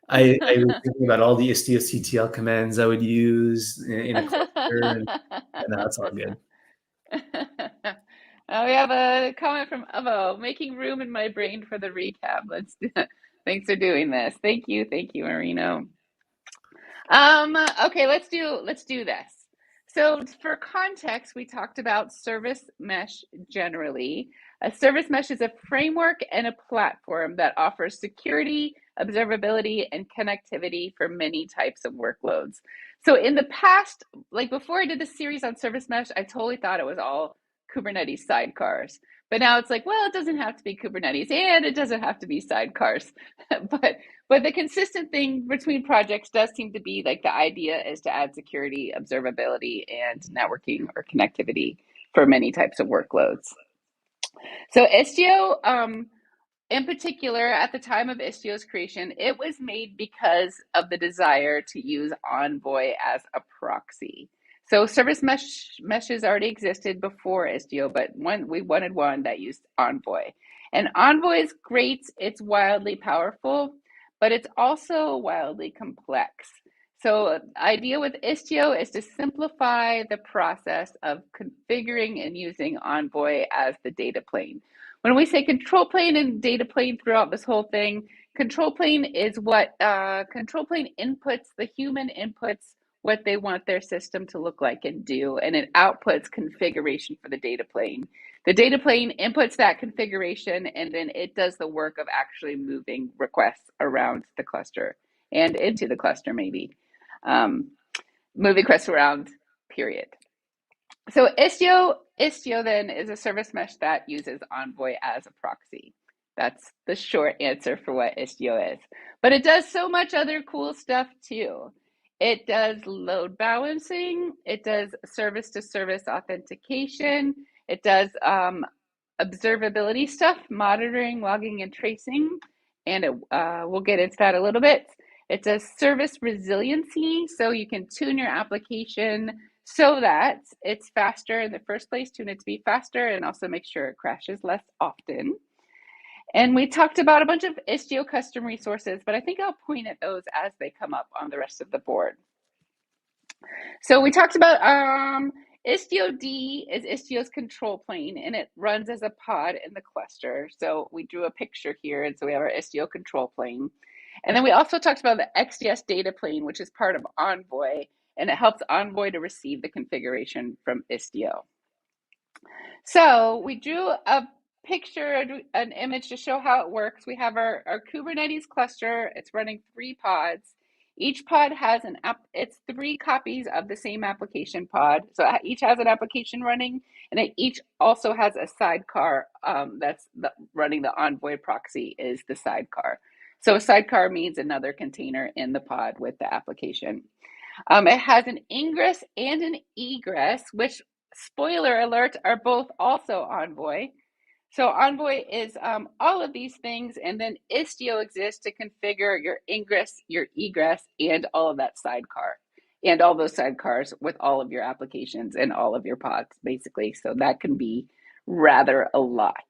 I was thinking about all the Istio-CTL commands I would use in a cluster, and that's all good. We have a comment from Avo, making room in my brain for the recap. Thanks for doing this. Thank you, Marino. Okay, let's do this. So for context, we talked about service mesh generally. A service mesh is a framework and a platform that offers security, observability, and connectivity for many types of workloads. So in the past, like before I did this series on service mesh, I totally thought it was all Kubernetes sidecars. But now it's like, well, it doesn't have to be Kubernetes and it doesn't have to be sidecars. But the consistent thing between projects does seem to be like the idea is to add security, observability, and networking or connectivity for many types of workloads. So Istio, in particular, at the time of Istio's creation, it was made because of the desire to use Envoy as a proxy. So service meshes already existed before Istio, but we wanted one that used Envoy. And Envoy is great. It's wildly powerful, but it's also wildly complex. So the idea with Istio is to simplify the process of configuring and using Envoy as the data plane. When we say control plane and data plane throughout this whole thing, control plane is what control plane inputs, the human inputs what they want their system to look like and do, and it outputs configuration for the data plane. The data plane inputs that configuration, and then it does the work of actually moving requests around the cluster and into the cluster, maybe. Moving requests around, period. So Istio then is a service mesh that uses Envoy as a proxy. That's the short answer for what Istio is. But it does so much other cool stuff too. It does load balancing. It does service-to-service authentication. It does observability stuff, monitoring, logging, and tracing. And we'll get into that a little bit. It does service resiliency, so you can tune your application so that it's faster in the first place, tune it to be faster, and also make sure it crashes less often. And we talked about a bunch of Istio custom resources, but I think I'll point at those as they come up on the rest of the board. So we talked about Istio D is Istio's control plane, and it runs as a pod in the cluster. So we drew a picture here, and so we have our Istio control plane. And then we also talked about the XDS data plane, which is part of Envoy, and it helps Envoy to receive the configuration from Istio. So we drew a picture, an image to show how it works. We have our Kubernetes cluster. It's running 3 pods. Each pod has it's 3 copies of the same application pod. So each has an application running, and it each also has a sidecar that's running the Envoy proxy is the sidecar. So a sidecar means another container in the pod with the application. It has an ingress and an egress, which, spoiler alert, are both also Envoy. So Envoy is all of these things, and then Istio exists to configure your ingress, your egress, and all of that sidecar, and all those sidecars with all of your applications and all of your pods, basically. So that can be rather a lot.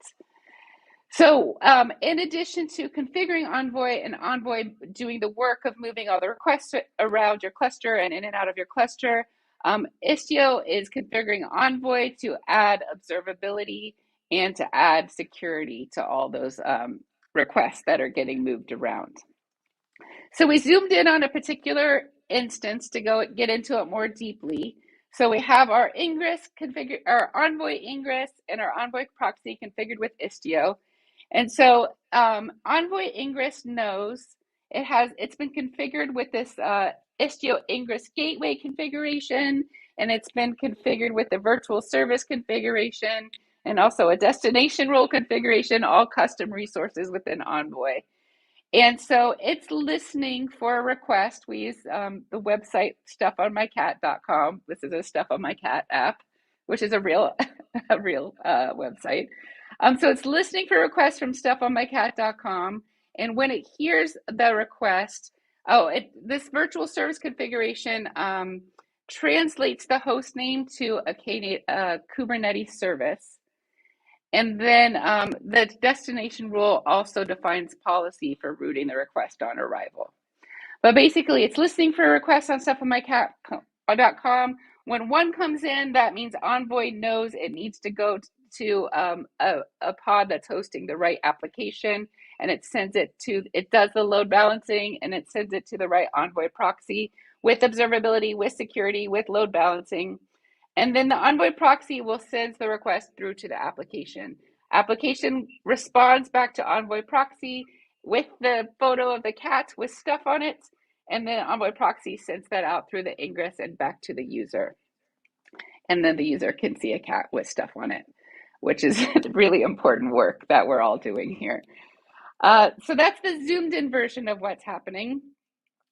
So in addition to configuring Envoy and Envoy doing the work of moving all the requests around your cluster and in and out of your cluster, Istio is configuring Envoy to add observability and to add security to all those requests that are getting moved around. So we zoomed in on a particular instance to go get into it more deeply. So we have our ingress configured, our Envoy ingress and our Envoy proxy configured with Istio. And so Envoy ingress knows it's been configured with this Istio ingress gateway configuration, and it's been configured with the virtual service configuration and also a destination role configuration, all custom resources within Envoy. And so it's listening for a request. We use the website stuffonmycat.com. This is a Stuff on My Cat app, which is a real website. So it's listening for requests from stuffonmycat.com. And when it hears the request, this virtual service configuration translates the host name to a Kubernetes service. And then the destination rule also defines policy for routing the request on arrival. But basically, it's listening for requests on stuffonmycat.com. When one comes in, that means Envoy knows it needs to go to a pod that's hosting the right application, and it does the load balancing, and it sends it to the right Envoy proxy with observability, with security, with load balancing. And then the Envoy proxy will send the request through to the application. Application responds back to Envoy proxy with the photo of the cat with stuff on it. And then Envoy proxy sends that out through the ingress and back to the user. And then the user can see a cat with stuff on it, which is really important work that we're all doing here. So that's the zoomed in version of what's happening.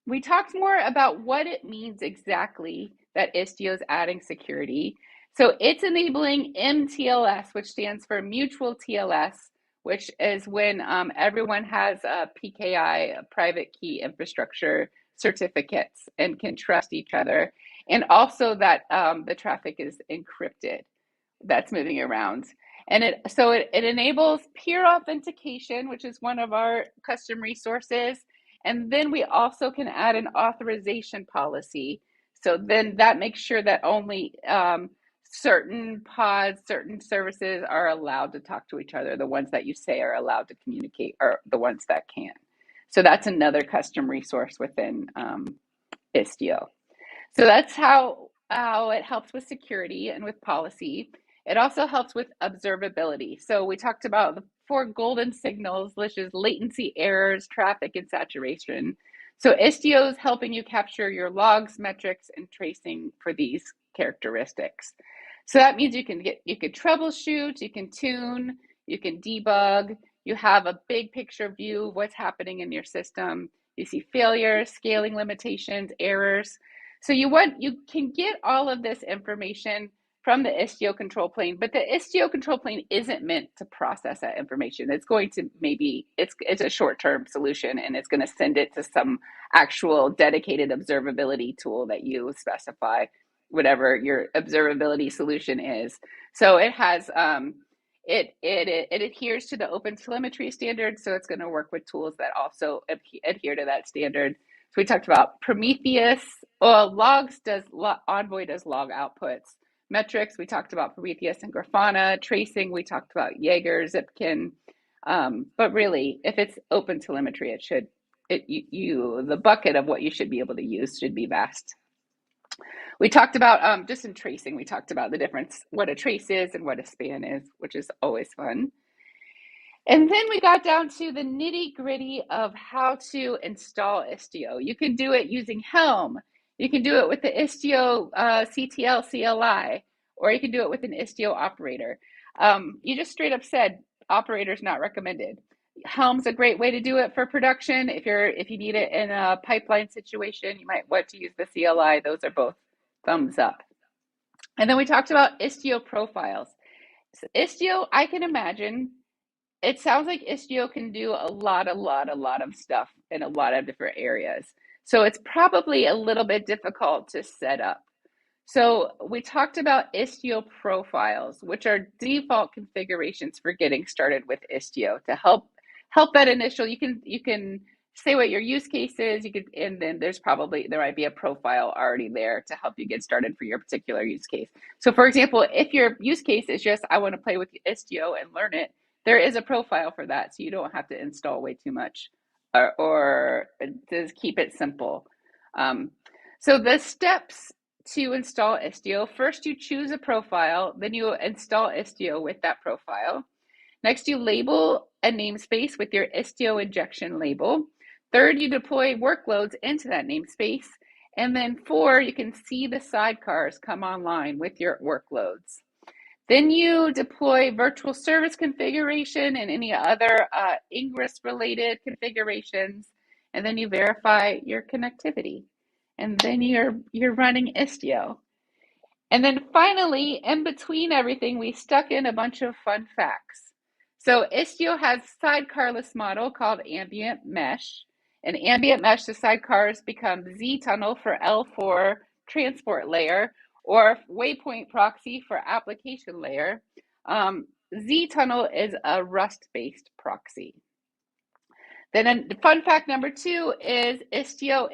We talked more about what it means exactly that Istio is adding security. So it's enabling MTLS, which stands for Mutual TLS, which is when everyone has a PKI, a private key infrastructure certificates, and can trust each other. And also that the traffic is encrypted that's moving around. And it enables peer authentication, which is one of our custom resources. And then we also can add an authorization policy. So then that makes sure that only certain pods, certain services are allowed to talk to each other. The ones that you say are allowed to communicate are the ones that can. So that's another custom resource within Istio. So that's how it helps with security and with policy. It also helps with observability. So we talked about the 4 golden signals, which is latency, errors, traffic, and saturation. So Istio is helping you capture your logs, metrics, and tracing for these characteristics. So that means you can troubleshoot, you can tune, you can debug, you have a big picture view of what's happening in your system. You see failures, scaling limitations, errors. So you can get all of this information from the Istio control plane, but the Istio control plane isn't meant to process that information. It's going to it's a short-term solution, and it's going to send it to some actual dedicated observability tool that you specify, whatever your observability solution is. So it has it adheres to the open telemetry standard, so it's going to work with tools that also adhere to that standard. So we talked about Prometheus. Envoy does log outputs. Metrics, we talked about Prometheus and Grafana. Tracing, we talked about Jaeger, Zipkin. But really, if it's open telemetry, the bucket of what you should be able to use should be vast. We talked about, just in tracing, we talked about the difference, what a trace is and what a span is, which is always fun. And then we got down to the nitty gritty of how to install Istio. You can do it using Helm. You can do it with the Istio CTL CLI, or you can do it with an Istio operator. You just straight up said operators not recommended. Helm's a great way to do it for production. If you need it in a pipeline situation, you might want to use the CLI. Those are both thumbs up. And then we talked about Istio profiles. So Istio, I can imagine, it sounds like Istio can do a lot of stuff in a lot of different areas. So it's probably a little bit difficult to set up. So we talked about Istio profiles, which are default configurations for getting started with Istio to help that initial. You can say what your use case is. You could, and then there might be a profile already there to help you get started for your particular use case. So for example, if your use case is just I want to play with Istio and learn it, there is a profile for that, so you don't have to install way too much, or just keep it simple. So the steps to install Istio: first, you choose a profile, then you install Istio with that profile. Next, you label a namespace with your Istio injection label. Third, you deploy workloads into that namespace. And then 4, you can see the sidecars come online with your workloads. Then you deploy virtual service configuration and any other ingress-related configurations, and then you verify your connectivity. And then you're running Istio. And then finally, in between everything, we stuck in a bunch of fun facts. So Istio has a sidecarless model called ambient mesh. In ambient mesh, the sidecars become Z-tunnel for L4 transport layer, or waypoint proxy for application layer. Z-tunnel is a Rust-based proxy. Then fun fact number 2 is Istio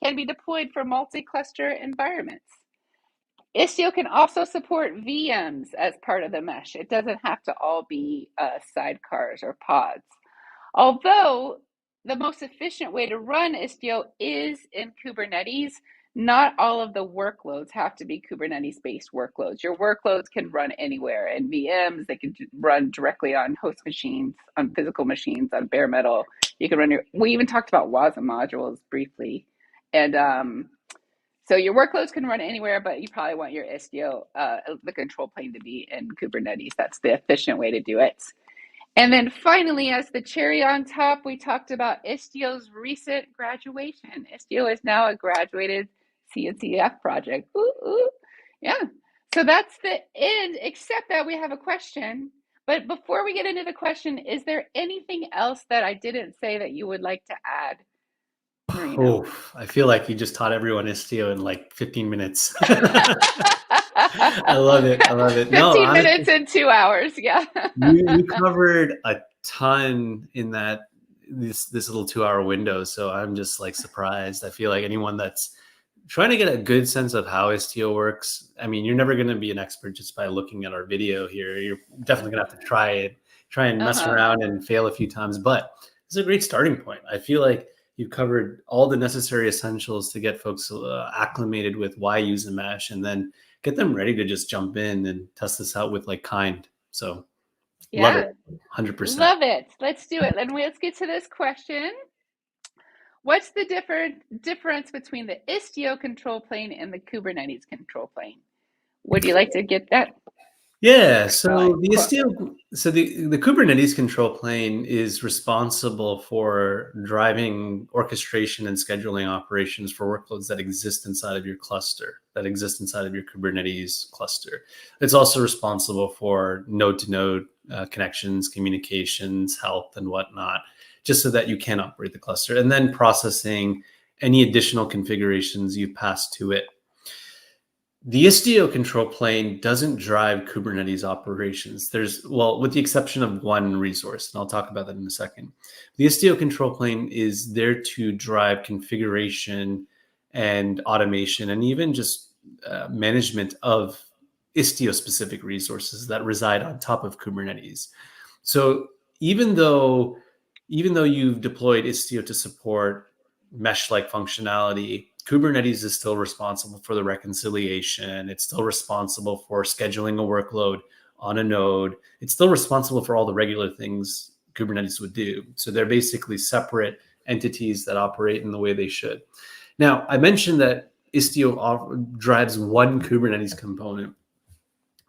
can be deployed for multi-cluster environments. Istio can also support VMs as part of the mesh. It doesn't have to all be sidecars or pods. Although the most efficient way to run Istio is in Kubernetes, not all of the workloads have to be Kubernetes-based workloads. Your workloads can run anywhere in VMs. They can run directly on host machines, on physical machines, on bare metal. You can run we even talked about WASM modules briefly. And so your workloads can run anywhere, but you probably want your Istio, the control plane, to be in Kubernetes. That's the efficient way to do it. And then finally, as the cherry on top, we talked about Istio's recent graduation. Istio is now a graduated CNCF project. Ooh, ooh. Yeah, so that's the end, except that we have a question. But before we get into the question, is there anything else that I didn't say that you would like to add, Marino? Oh, I feel like you just taught everyone Istio in like 15 minutes. I love it. 15 minutes and 2 hours. Yeah. you covered a ton in this little 2-hour window. So I'm just like surprised. I feel like anyone that's trying to get a good sense of how Istio works, I mean, you're never going to be an expert just by looking at our video here. You're definitely going to have to try and mess around and fail a few times. But it's a great starting point. I feel like you covered all the necessary essentials to get folks acclimated with why use a mesh, and then get them ready to just jump in and test this out with like kind. So Yeah. Love it. 100%. Love it. Let's do it. Then let's get to this question. What's the difference between the Istio control plane and the Kubernetes control plane? Would you like to get that? Yeah, so the Kubernetes control plane is responsible for driving orchestration and scheduling operations for workloads that exist inside of your cluster, that exist inside of your Kubernetes cluster. It's also responsible for node-to-node connections, communications, health, and whatnot, just so that you can operate the cluster, and then processing any additional configurations you pass to it. The Istio control plane doesn't drive Kubernetes operations. With the exception of one resource, and I'll talk about that in a second. The Istio control plane is there to drive configuration and automation, and even just management of Istio-specific resources that reside on top of Kubernetes. So even though you've deployed Istio to support mesh-like functionality, Kubernetes is still responsible for the reconciliation. It's still responsible for scheduling a workload on a node. It's still responsible for all the regular things Kubernetes would do. So they're basically separate entities that operate in the way they should. Now, I mentioned that Istio drives one Kubernetes component.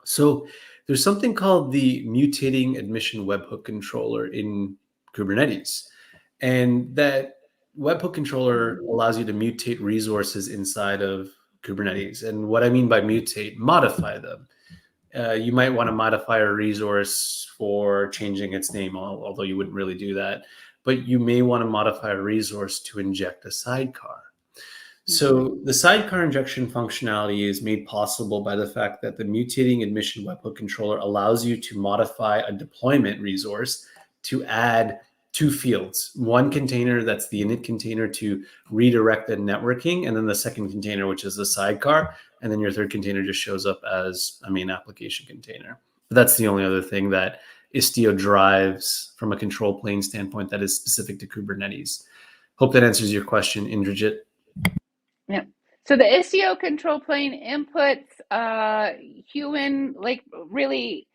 So there's something called the mutating admission webhook controller in Kubernetes. And that webhook controller allows you to mutate resources inside of Kubernetes. And what I mean by mutate, modify them. You might want to modify a resource for changing its name, although you wouldn't really do that. But you may want to modify a resource to inject a sidecar. So the sidecar injection functionality is made possible by the fact that the mutating admission webhook controller allows you to modify a deployment resource to add two fields. One container, that's the init container to redirect the networking, and then the second container, which is the sidecar, and then your third container just shows up as a main application container. But that's the only other thing that Istio drives from a control plane standpoint that is specific to Kubernetes. Hope that answers your question, Indrajit. Yeah. So the Istio control plane inputs human, like really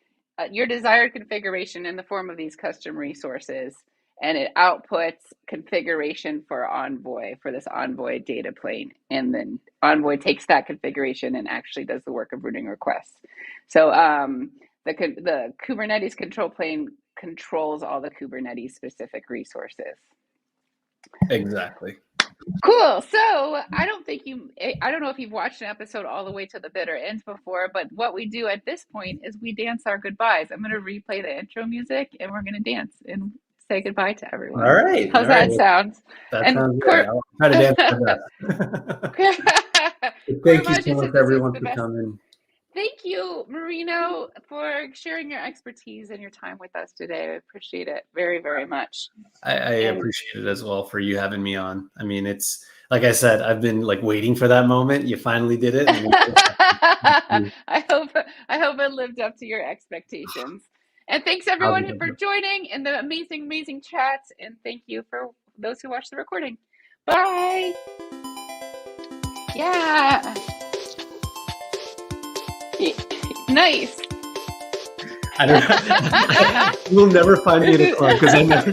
your desired configuration in the form of these custom resources, and it outputs configuration for Envoy, for this Envoy data plane. And then Envoy takes that configuration and actually does the work of routing requests. So the Kubernetes control plane controls all the Kubernetes specific resources. Exactly. Cool. So I don't know if you've watched an episode all the way to the bitter end before, but what we do at this point is we dance our goodbyes. I'm going to replay the intro music and we're going to dance and say goodbye to everyone. All right. How's that sound? That sounds good. I'll try to dance to that. Thank you so much, everyone, for coming. Thank you, Marino, for sharing your expertise and your time with us today. I appreciate it very, very much. I appreciate it as well for you having me on. I mean, it's like I said, I've been like waiting for that moment. You finally did it. I hope it lived up to your expectations. And thanks everyone for joining in the amazing, amazing chats. And thank you for those who watched the recording. Bye. Yeah. Nice. I don't. You'll never find me at a club because I never.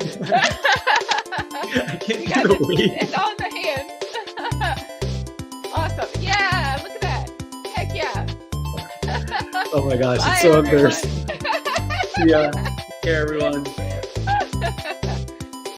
I can't get away. It's on the hands. Awesome. Yeah. Look at that. Heck yeah. Oh my gosh, it's so embarrassing. Yeah. Take care, everyone.